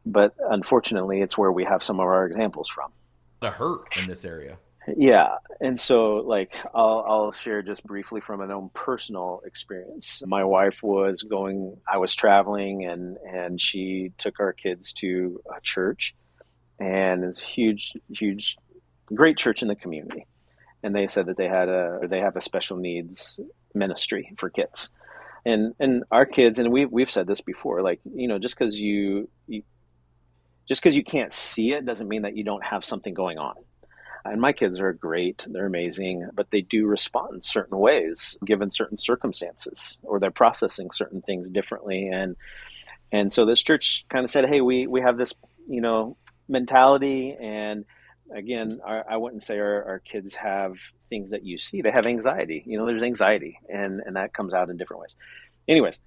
Speaker 16: But unfortunately, it's where we have some of our examples from.
Speaker 1: The hurt in this area.
Speaker 16: Yeah. And so like, I'll share just briefly from an own personal experience. My wife I was traveling, and she took our kids to a church, and it's huge, great church in the community. And they said that they have a special needs ministry for kids, and our kids, and we've said this before, like, just because you can't see it doesn't mean that you don't have something going on. And my kids are great, they're amazing, but they do respond in certain ways given certain circumstances, or they're processing certain things differently. And so this church kind of said, hey, we have this, mentality, and again, I wouldn't say our kids have things that you see. They have anxiety. There's anxiety, and that comes out in different ways. Anyways,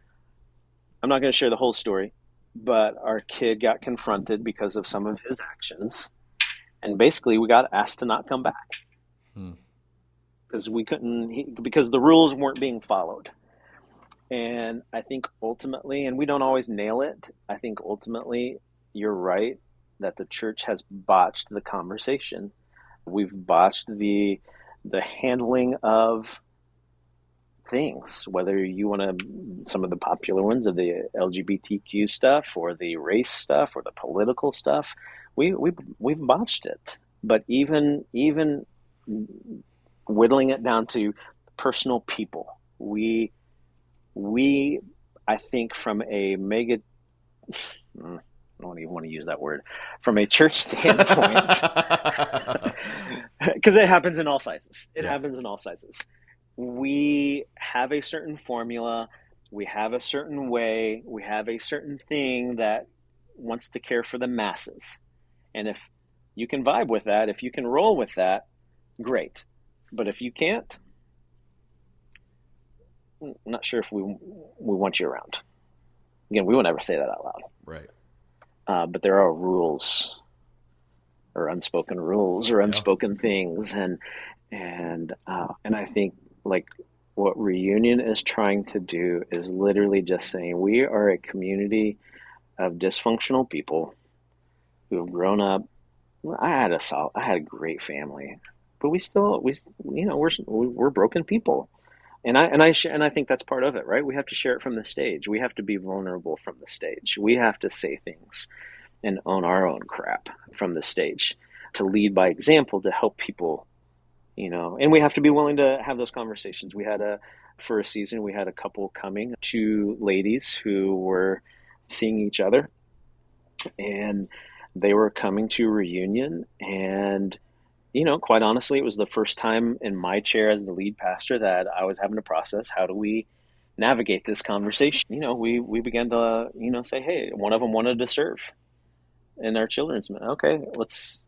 Speaker 16: I'm not going to share the whole story, but our kid got confronted because of some of his actions, and basically we got asked to not come back because because the rules weren't being followed. And I think ultimately, and we don't always nail it, I think ultimately you're right that the church has botched the conversation. We've botched the handling of things, whether you want some of the popular ones of the LGBTQ stuff or the race stuff or the political stuff. We've botched it. But even whittling it down to personal people, we I think from a mega, I don't even want to use that word, from a church standpoint, because it happens in all sizes. It happens in all sizes. We have a certain formula, we have a certain way, we have a certain thing that wants to care for the masses. And if you can vibe with that, if you can roll with that, great. But if you can't, I'm not sure if we want you around. Again, we would never say that out loud.
Speaker 1: Right.
Speaker 16: But there are rules or unspoken rules or unspoken things. And I think like what Reunion is trying to do is literally just saying we are a community of dysfunctional people who have grown up. I had a great family, but we're broken people. And I think that's part of it, right? We have to share it from the stage. We have to be vulnerable from the stage. We have to say things and own our own crap from the stage to lead by example, to help people, and we have to be willing to have those conversations. For a season, we had a couple coming, 2 ladies who were seeing each other, and they were coming to Reunion, and quite honestly, it was the first time in my chair as the lead pastor that I was having to process, how do we navigate this conversation? We began to, say, hey, one of them wanted to serve in our children's ministry. Okay, let's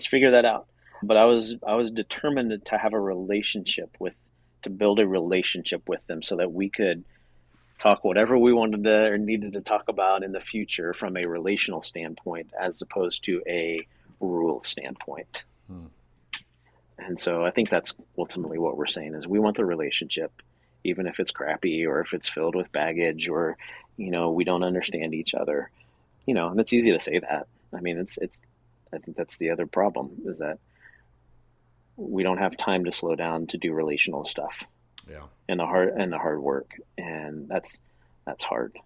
Speaker 16: figure that out. But I was determined to have to build a relationship with them so that we could talk whatever we wanted to or needed to talk about in the future from a relational standpoint, as opposed to a rule standpoint. And so I think that's ultimately what we're saying is we want the relationship, even if it's crappy or if it's filled with baggage or, we don't understand each other, and it's easy to say that. I mean, I think that's the other problem is that we don't have time to slow down to do relational stuff.
Speaker 1: Yeah.
Speaker 16: And the hard work. And that's hard.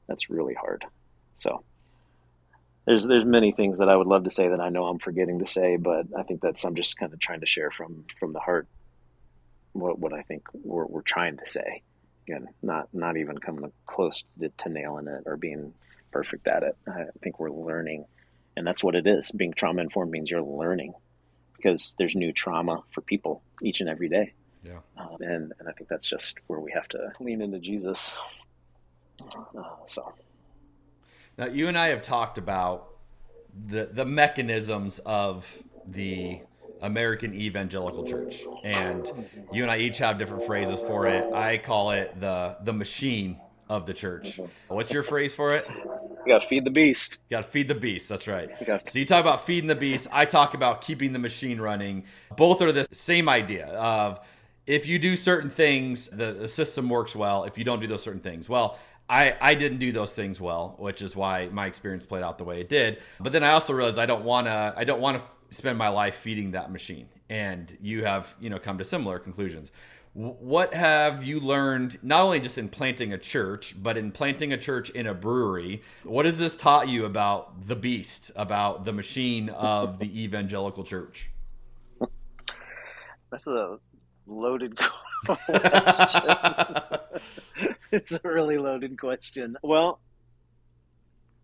Speaker 16: That's really hard. So there's many things that I would love to say that I know I'm forgetting to say, but I think I'm just kind of trying to share from the heart what I think we're trying to say. Again, not even coming close to nailing it or being perfect at it. I think we're learning, and that's what it is. Being trauma informed means you're learning because there's new trauma for people each and every day.
Speaker 1: Yeah.
Speaker 16: And I think that's just where we have to lean into Jesus. So.
Speaker 1: Now, you and I have talked about the mechanisms of the American evangelical church, and you and I each have different phrases for it. I call it the machine of the church. What's your phrase for it?
Speaker 16: You got to feed the beast.
Speaker 1: You got to feed the beast. That's right. So you talk about feeding the beast. I talk about keeping the machine running. Both are the same idea of if you do certain things, the system works well. If you don't do those certain things, well, I didn't do those things well, which is why my experience played out the way it did. But then I also realized I don't want to spend my life feeding that machine. And you have, come to similar conclusions. What have you learned, not only just in planting a church, but in planting a church in a brewery? What has this taught you about the beast, about the machine of the evangelical church?
Speaker 16: That's a loaded question. It's a really loaded question. Well,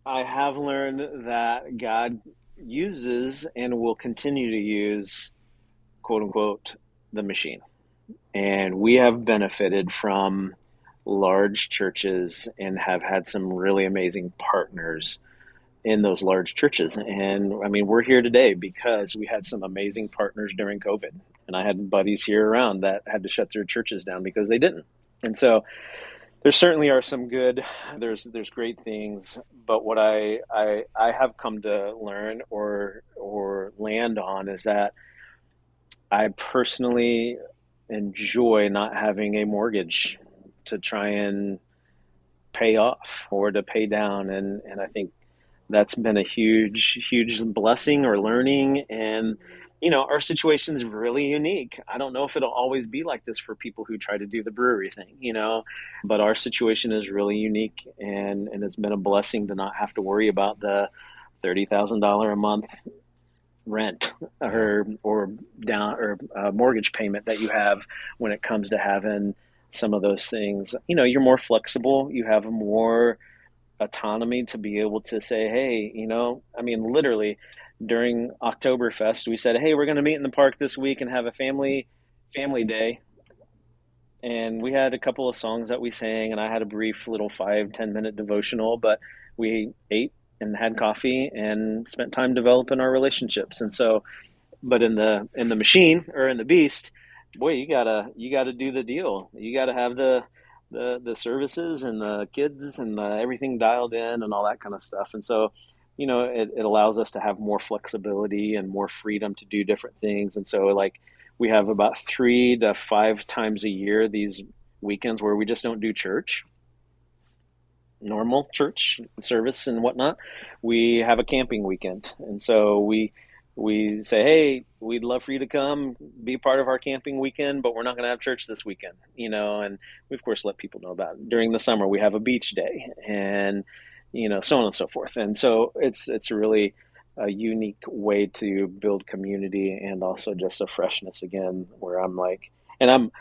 Speaker 16: I have learned that God uses and will continue to use, quote unquote, the machine. And we have benefited from large churches and have had some really amazing partners in those large churches. And I mean, we're here today because we had some amazing partners during COVID. And I had buddies here around that had to shut their churches down because they didn't. And so there certainly are some good, there's great things, but what I have come to learn or land on is that I personally enjoy not having a mortgage to try and pay off or to pay down. And I think that's been a huge blessing or learning. And, you know, our situation is really unique. I don't know if it'll always be like this for people who try to do the brewery thing, you know, but our situation is really unique, and it's been a blessing to not have to worry about the $30,000 a month rent or mortgage payment that you have when it comes to having some of those things. You know, you're more flexible, you have more autonomy to be able to say, hey, you know, I mean, literally during Oktoberfest, we said, hey, we're going to meet in the park this week and have a family day. And we had a couple of songs that we sang, and I had a brief little 5-10 minute devotional, but we ate and had coffee and spent time developing our relationships. And so, but in the machine or in the beast, boy, you gotta do the deal. You gotta have the services and the kids and everything dialed in and all that kind of stuff. And so, you know, it allows us to have more flexibility and more freedom to do different things. And so, like, we have about 3 to 5 times a year these weekends where we just don't do church, normal church service and whatnot. We have a camping weekend. And so we say, hey, we'd love for you to come be part of our camping weekend, but we're not going to have church this weekend, you know, and we of course let people know about it. During the summer, we have a beach day, and, you know, so on and so forth. And so it's really a unique way to build community, and also just a freshness again, where I'm like, and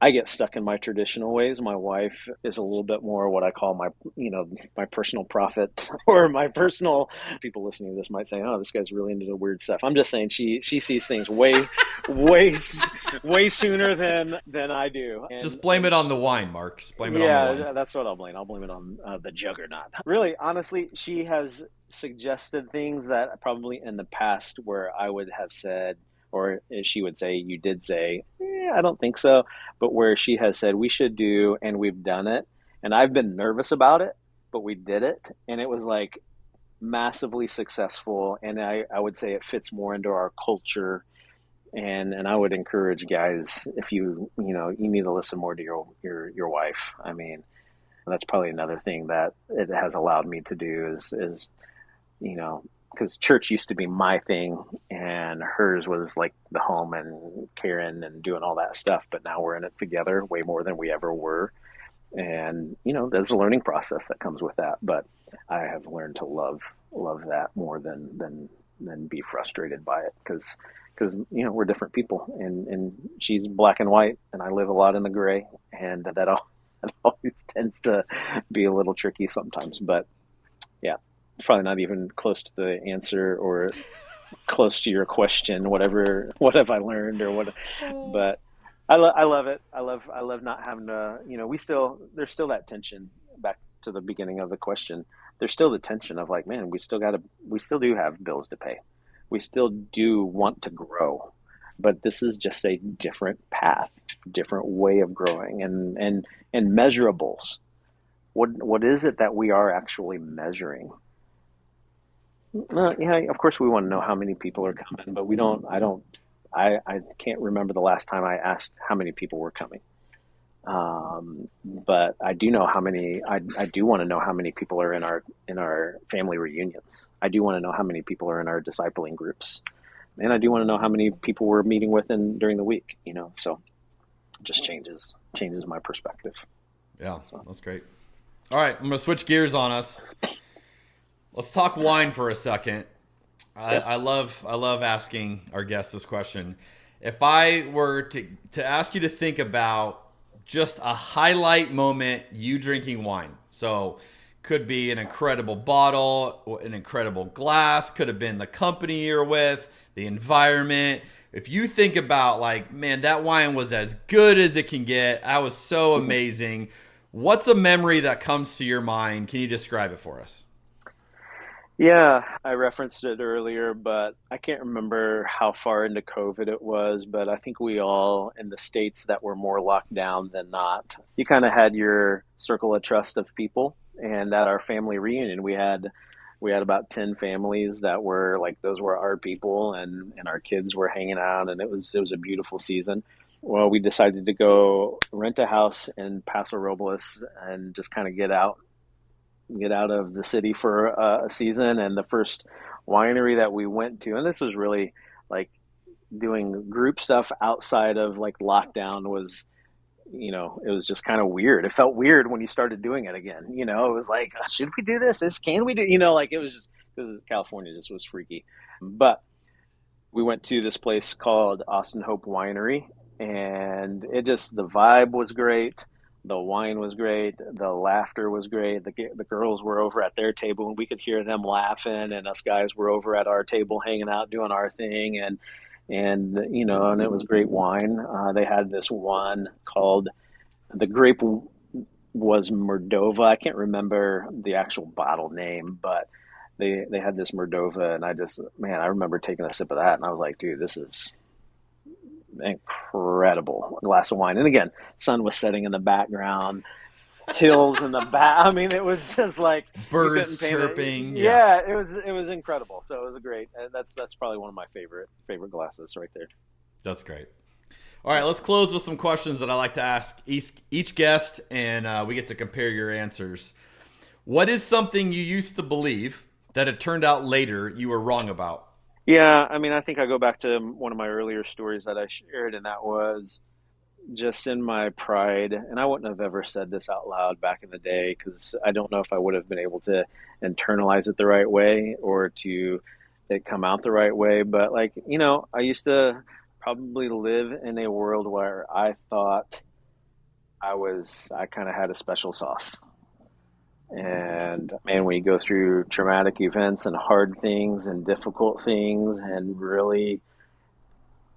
Speaker 16: I get stuck in my traditional ways. My wife is a little bit more what I call my personal prophet, or my personal, people listening to this might say, oh, this guy's really into the weird stuff. I'm just saying she sees things way sooner than I do. And
Speaker 1: just blame it on the wine, Mark. Just blame it on the wine.
Speaker 16: That's what I'll blame. I'll blame it on the juggernaut. Really, honestly, she has suggested things that probably in the past where I would have said, or she would say, you did say, I don't think so. But where she has said, we should do, and we've done it. And I've been nervous about it, but we did it. And it was like massively successful. And I would say it fits more into our culture. And I would encourage guys, if you need to listen more to your wife. I mean, that's probably another thing that it has allowed me to do is, you know, because church used to be my thing and hers was like the home and caring and doing all that stuff. But now we're in it together way more than we ever were. And, you know, there's a learning process that comes with that. But I have learned to love that more than be frustrated by it. Because, you know, we're different people, and she's black and white and I live a lot in the gray, and that always tends to be a little tricky sometimes. But yeah. Probably not even close to the answer or close to your question, what have I learned or what, but I love it. I love not having to, you know, there's still that tension. Back to the beginning of the question, there's still the tension of like, man, we still do have bills to pay. We still do want to grow, but this is just a different path, different way of growing, and measurables. What is it that we are actually measuring? Yeah, of course we want to know how many people are coming, but I can't remember the last time I asked how many people were coming. But I do know how many, I do want to know how many people are in our family reunions. I do want to know how many people are in our discipling groups. And I do want to know how many people we're meeting with during the week, you know, so it just changes my perspective.
Speaker 1: Yeah, that's great. All right, I'm going to switch gears on us. Let's talk wine for a second. I love asking our guests this question. If I were to ask you to think about just a highlight moment you drinking wine, so could be an incredible bottle, an incredible glass, could have been the company you're with, the environment. If you think about like, man, that wine was as good as it can get, that was so amazing. What's a memory that comes to your mind? Can you describe it for us?
Speaker 16: Yeah, I referenced it earlier, but I can't remember how far into COVID it was, but I think we all, in the states that were more locked down than not, you kind of had your circle of trust of people. And at our family reunion, we had about 10 families that were like, those were our people, and our kids were hanging out, and it was a beautiful season. Well, we decided to go rent a house in Paso Robles and just kind of get out of the city for a season. And the first winery that we went to, and this was really like doing group stuff outside of like lockdown, was, it was just kind of weird. It felt weird when you started doing it again. It was like, should we do this? Can we do, like, it was just, because California just was freaky. But we went to this place called Austin Hope Winery, and the vibe was great. The wine was great. The laughter was great. The girls were over at their table, and we could hear them laughing, and us guys were over at our table hanging out, doing our thing, and it was great wine. They had this one called, the grape was Mordova. I can't remember the actual bottle name, but they had this Mordova, and I remember taking a sip of that, and I was like, dude, this is incredible glass of wine. And again, sun was setting in the background, hills in the back. I mean, it was just like
Speaker 1: birds chirping.
Speaker 16: Yeah, it was incredible. So it was a great. That's probably one of my favorite glasses right there.
Speaker 1: That's great. All right, let's close with some questions that I like to ask each guest, and we get to compare your answers. What is something you used to believe that it turned out later you were wrong about?
Speaker 16: Yeah, I mean, I think I go back to one of my earlier stories that I shared, and that was just in my pride. And I wouldn't have ever said this out loud back in the day, because I don't know if I would have been able to internalize it the right way or to it come out the right way. But I used to probably live in a world where I thought I kind of had a special sauce. And man, when you go through traumatic events and hard things and difficult things, and really,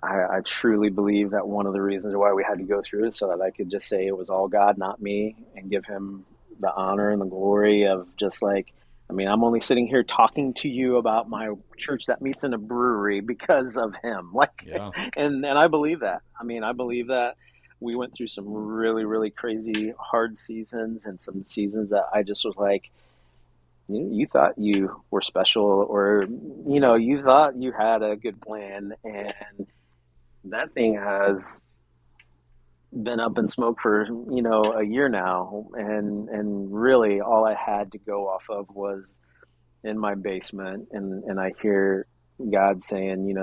Speaker 16: I truly believe that one of the reasons why we had to go through it, so that I could just say it was all God, not me, and give him the honor and the glory of just I'm only sitting here talking to you about my church that meets in a brewery because of him. And I believe that. I believe that we went through some really, really crazy hard seasons, and some seasons that I just was like, you thought you were special, or, you thought you had a good plan, and that thing has been up in smoke for, a year now. And really all I had to go off of was in my basement. And I hear God saying,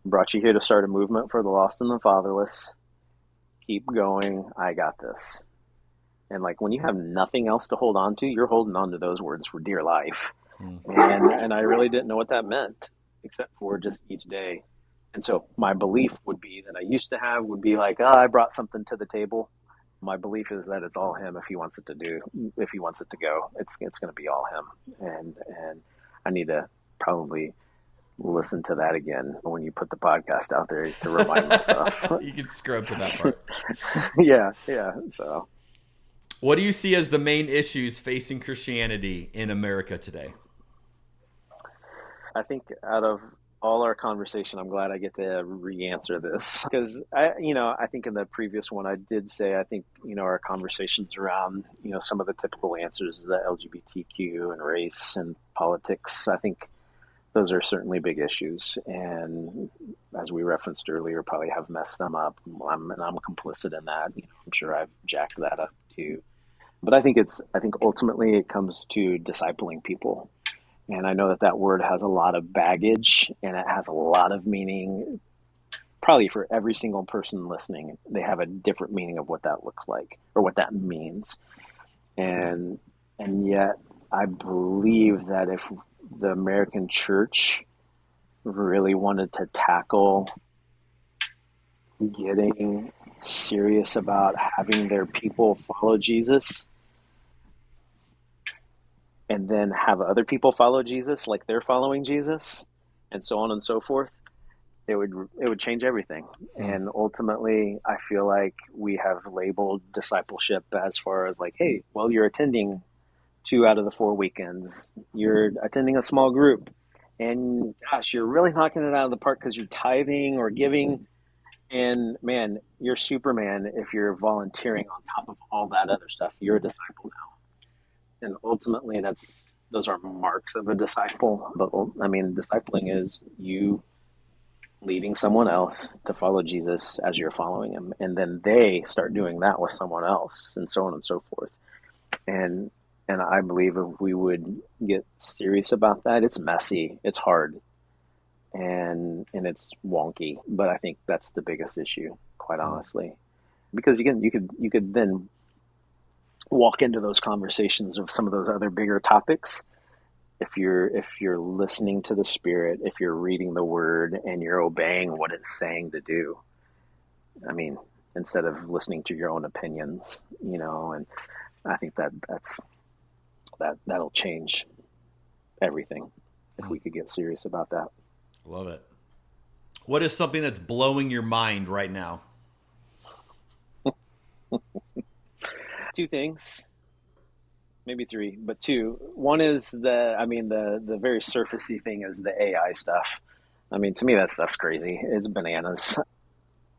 Speaker 16: brought you here to start a movement for the lost and the fatherless. Keep going. I got this. And when you have nothing else to hold on to, you're holding on to those words for dear life. And I really didn't know what that meant, except for just each day. And so my belief would be that I used to have would be I brought something to the table. My belief is that it's all him. If he wants it to go, it's going to be all him. And I need to probably listen to that again when you put the podcast out there to remind myself.
Speaker 1: You can scrub to that part.
Speaker 16: Yeah. So
Speaker 1: what do you see as the main issues facing Christianity in America today?
Speaker 16: I think out of all our conversation, I'm glad I get to re-answer this, because I think in the previous one I did say, I think, our conversations around, some of the typical answers, the LGBTQ and race and politics, I think those are certainly big issues. And as we referenced earlier, probably have messed them up. I'm complicit in that. I'm sure I've jacked that up too. But I think ultimately it comes to discipling people. And I know that word has a lot of baggage, and it has a lot of meaning. Probably for every single person listening, they have a different meaning of what that looks like or what that means. And yet I believe that if the American church really wanted to tackle getting serious about having their people follow Jesus, and then have other people follow Jesus like they're following Jesus, and so on and so forth, it would change everything. And ultimately, I feel like we have labeled discipleship as far as hey, well, you're attending 2 out of the 4 weekends. You're attending a small group, and gosh, you're really knocking it out of the park because you're tithing or giving. And man, you're Superman if you're volunteering on top of all that other stuff. You're a disciple now. And ultimately, those are marks of a disciple. But I mean, discipling is you leading someone else to follow Jesus as you're following him. And then they start doing that with someone else, and so on and so forth. And I believe if we would get serious about that, it's messy, it's hard, and it's wonky. But I think that's the biggest issue, quite honestly, because you could then walk into those conversations of some of those other bigger topics if you're listening to the Spirit, if you're reading the Word and you're obeying what it's saying to do. I mean, instead of listening to your own opinions, and I think that'll change everything if we could get serious about that.
Speaker 1: Love it. What is something that's blowing your mind right now?
Speaker 16: 2 things, maybe 3, but 2. One is the very surfacey thing is the AI stuff. I mean, to me, that stuff's crazy. It's bananas.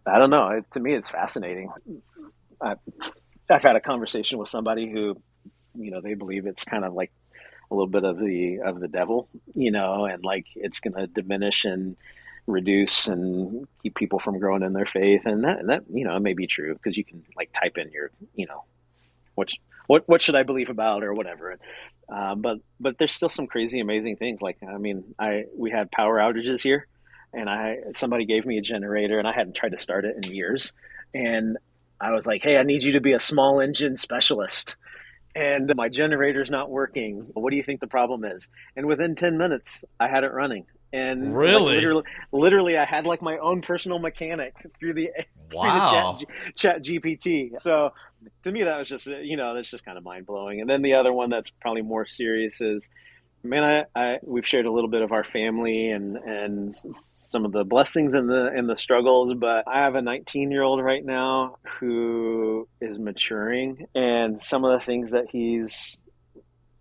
Speaker 16: I don't know. To me, it's fascinating. I've had a conversation with somebody who, they believe it's kind of like a little bit of the devil, and like it's going to diminish and reduce and keep people from growing in their faith. And that it may be true because you can like type in your, what should I believe about or whatever. But there's still some crazy, amazing things. Like, I mean, we had power outages here, and somebody gave me a generator, and I hadn't tried to start it in years. And I was like, hey, I need you to be a small engine specialist. And my generator's not working. What do you think the problem is? And within 10 minutes, I had it running. And
Speaker 1: really,
Speaker 16: like, literally, I had like my own personal mechanic through the chat GPT. So to me, that was just, that's just kind of mind blowing. And then the other one that's probably more serious is, man, we've shared a little bit of our family and some of the blessings and the struggles, but I have a 19-year-old right now who is maturing, and some of the things that he's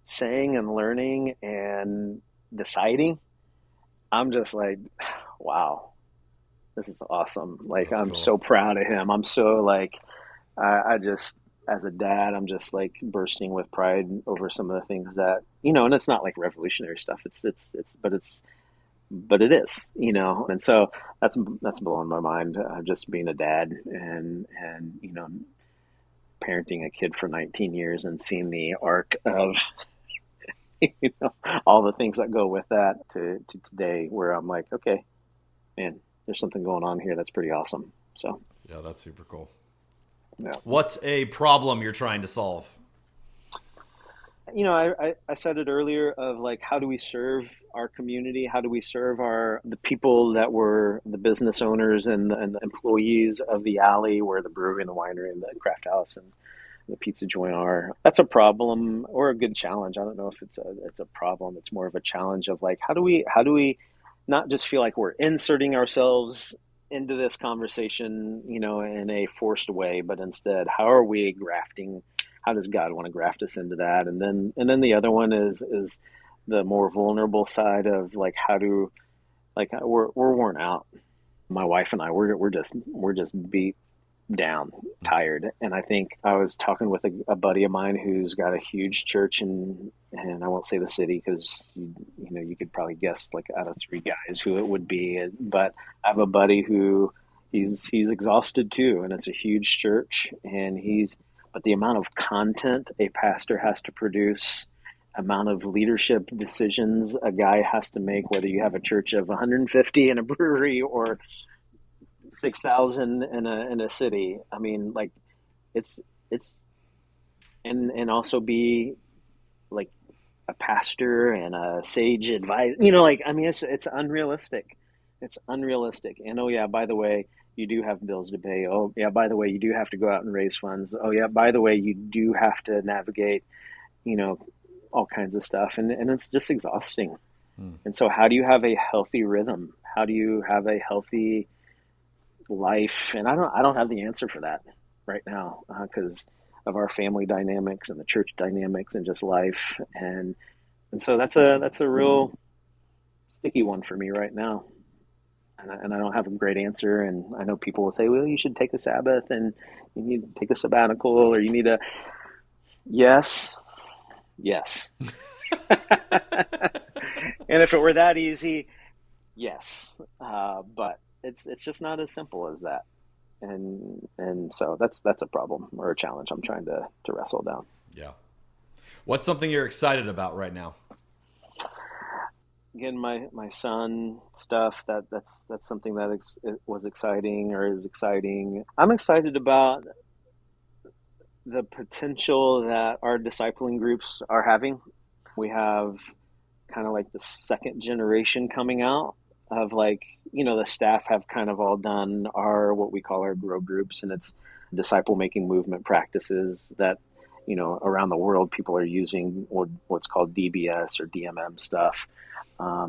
Speaker 16: saying and learning and deciding, I'm just like, wow, this is awesome. Like, I'm cool. So proud of him. I'm so like, I just, as a dad, I'm just like bursting with pride over some of the things that, and it's not like revolutionary stuff. But it is, and so that's blowing my mind, just being a dad and parenting a kid for 19 years and seeing the arc of, all the things that go with that to today, where I'm like, okay, man, there's something going on here that's pretty awesome. So
Speaker 1: yeah, that's super cool.
Speaker 16: Yeah.
Speaker 1: What's a problem you're trying to solve?
Speaker 16: I said it earlier of like, how do we serve our community? How do we serve the people that were the business owners and the employees of the alley where the brewery and the winery and the craft house and the pizza joint are? That's a problem or a good challenge. I don't know if it's a problem. It's more of a challenge of like, how do we not just feel like we're inserting ourselves into this conversation, in a forced way, but instead, how are we grafting? How does God want to graft us into that? And then the other one is the more vulnerable side of like, we're worn out. My wife and I, we're just beat down, tired. And I think I was talking with a buddy of mine who's got a huge church and I won't say the city because you could probably guess like out of 3 guys who it would be. But I have a buddy who he's exhausted too, and it's a huge church, but the amount of content a pastor has to produce, amount of leadership decisions a guy has to make, whether you have a church of 150 in a brewery or 6,000 in a city. I mean, like it's and also be like a pastor and a sage advisor. It's unrealistic. It's unrealistic. And oh yeah, by the way, you do have bills to pay. Oh yeah, by the way, you do have to go out and raise funds. Oh yeah, by the way, you do have to navigate, all kinds of stuff. And it's just exhausting. And so how do you have a healthy rhythm? How do you have a healthy life? And I don't have the answer for that right now, because our family dynamics and the church dynamics and just life. And so that's a real sticky one for me right now. And I don't have a great answer. And I know people will say, well, you should take a Sabbath and you need to take a sabbatical, or you need a, yes. And if it were that easy, yes. But it's just not as simple as that. And so that's a problem or a challenge I'm trying to wrestle down.
Speaker 1: Yeah. What's something you're excited about right now?
Speaker 16: Again, my son stuff, that's something that was exciting or is exciting. I'm excited about the potential that our discipling groups are having. We have kind of like the second generation coming out of, like, the staff have kind of all done what we call our grow groups, and it's disciple making movement practices that, around the world people are using what's called DBS or DMM stuff.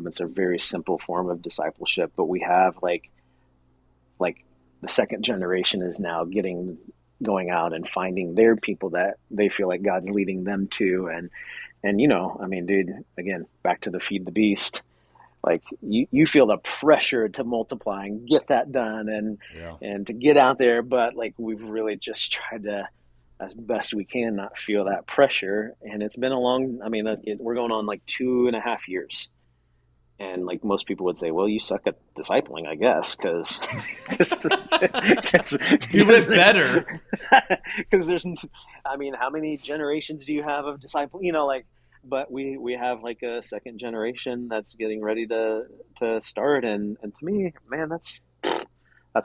Speaker 16: It's a very simple form of discipleship, but we have like the second generation is now going out and finding their people that they feel like God's leading them to. And dude, again, back to the feed the beast, like you feel the pressure to multiply and get that done and to get out there. But like, we've really just tried to, as best we can, not feel that pressure. And it's been we're going on like 2.5 years. And like most people would say, well, you suck at discipling, I guess, because
Speaker 1: do it better.
Speaker 16: Because how many generations do you have of disciple? But we have like a second generation that's getting ready to start, and to me, man, that's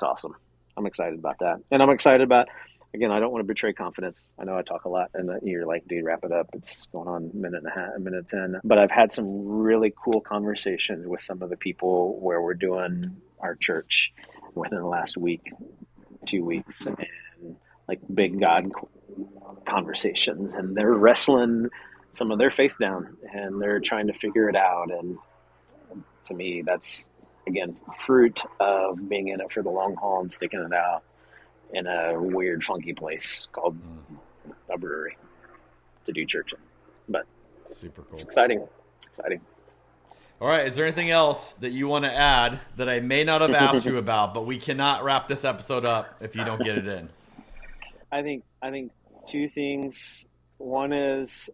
Speaker 16: awesome. I'm excited about that, and I'm excited about. Again, I don't want to betray confidence. I know I talk a lot, and you're like, dude, wrap it up. It's going on a minute 10. But I've had some really cool conversations with some of the people where we're doing our church within the last week, 2 weeks, and like big God conversations. And they're wrestling some of their faith down, and they're trying to figure it out. And to me, that's, again, fruit of being in it for the long haul and sticking it out in a weird, funky place called a brewery to do church in. But
Speaker 1: super cool.
Speaker 16: It's exciting.
Speaker 1: All right. Is there anything else that you want to add that I may not have asked you about, but we cannot wrap this episode up if you don't get it in?
Speaker 16: I think two things. One is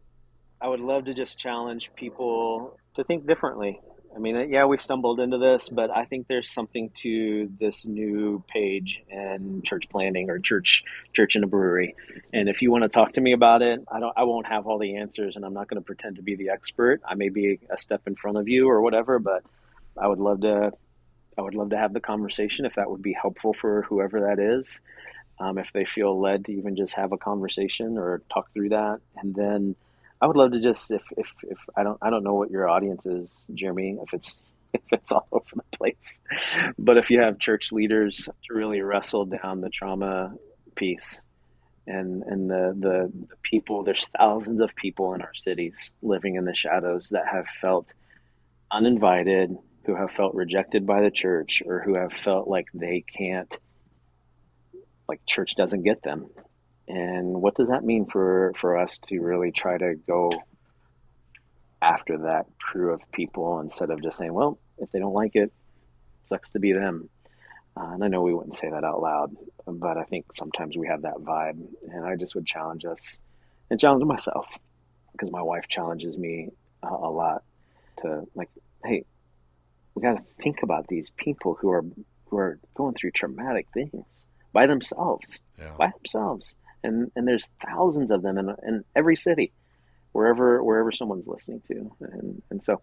Speaker 16: I would love to just challenge people to think differently. We stumbled into this, but I think there's something to this new page in church planning or church in a brewery. And if you want to talk to me about it, I won't have all the answers, and I'm not going to pretend to be the expert. I may be a step in front of you or whatever, but I would love to have the conversation if that would be helpful for whoever that is. If they feel led to even just have a conversation or talk through that. And then I would love to just, if I don't know what your audience is, Jeremy, if it's all over the place, but if you have church leaders to really wrestle down the trauma piece and the people, there's thousands of people in our cities living in the shadows that have felt uninvited, who have felt rejected by the church, or who have felt like they can't, like church doesn't get them. And what does that mean for us to really try to go after that crew of people instead of just saying, well, if they don't like it, sucks to be them. And I know we wouldn't say that out loud, but I think sometimes we have that vibe. And I just would challenge us and challenge myself, because my wife challenges me a lot to, like, hey, we got to think about these people who are going through traumatic things by themselves. And there's thousands of them in every city, wherever someone's listening to. And so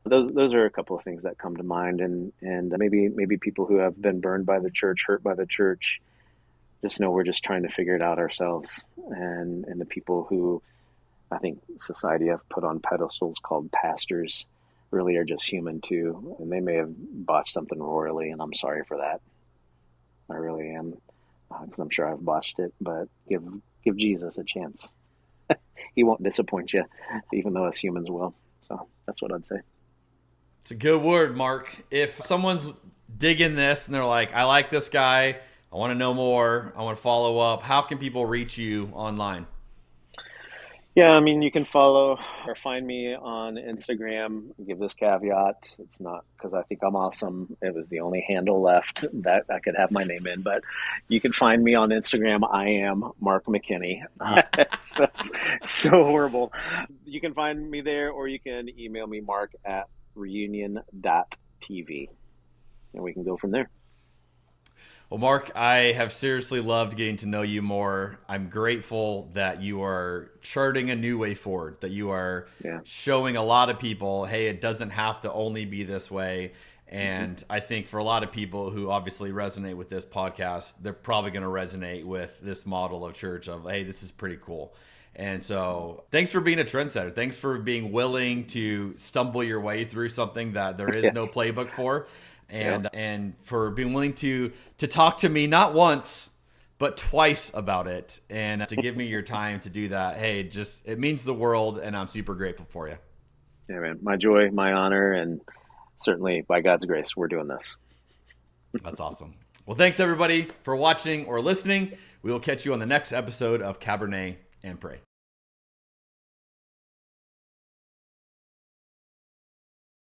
Speaker 16: those are a couple of things that come to mind. And maybe people who have been burned by the church, hurt by the church, just know we're just trying to figure it out ourselves. And the people who I think society have put on pedestals called pastors really are just human too. And they may have botched something royally, and I'm sorry for that. I really am. Because I'm sure I've botched it, but give Jesus a chance. He won't disappoint you, even though us humans will. So that's what I'd say.
Speaker 1: It's a good word, Mark. If someone's digging this and they're like, I like this guy, I want to know more, I want to follow up, how can people reach you online?
Speaker 16: Yeah, I mean, you can follow or find me on Instagram. Give this caveat. It's not because I think I'm awesome. It was the only handle left that I could have my name in. But you can find me on Instagram. I am Mark McKinney. It's so horrible. You can find me there, or you can email me, mark@reunion.tv. And we can go from there.
Speaker 1: Well, Mark, I have seriously loved getting to know you more. I'm grateful that you are charting a new way forward, that you are showing a lot of people, hey, it doesn't have to only be this way. And I think for a lot of people who obviously resonate with this podcast, they're probably going to resonate with this model of church of, hey, this is pretty cool. And so thanks for being a trendsetter. Thanks for being willing to stumble your way through something that there is no playbook for. And for being willing to talk to me not once but twice about it, and to give me your time to do that. Hey, it means the world, and I'm super grateful for you.
Speaker 16: Yeah, man, my joy, my honor, and certainly by God's grace, we're doing this.
Speaker 1: That's awesome. Well, thanks everybody for watching or listening. We will catch you on the next episode of Cabernet and Pray.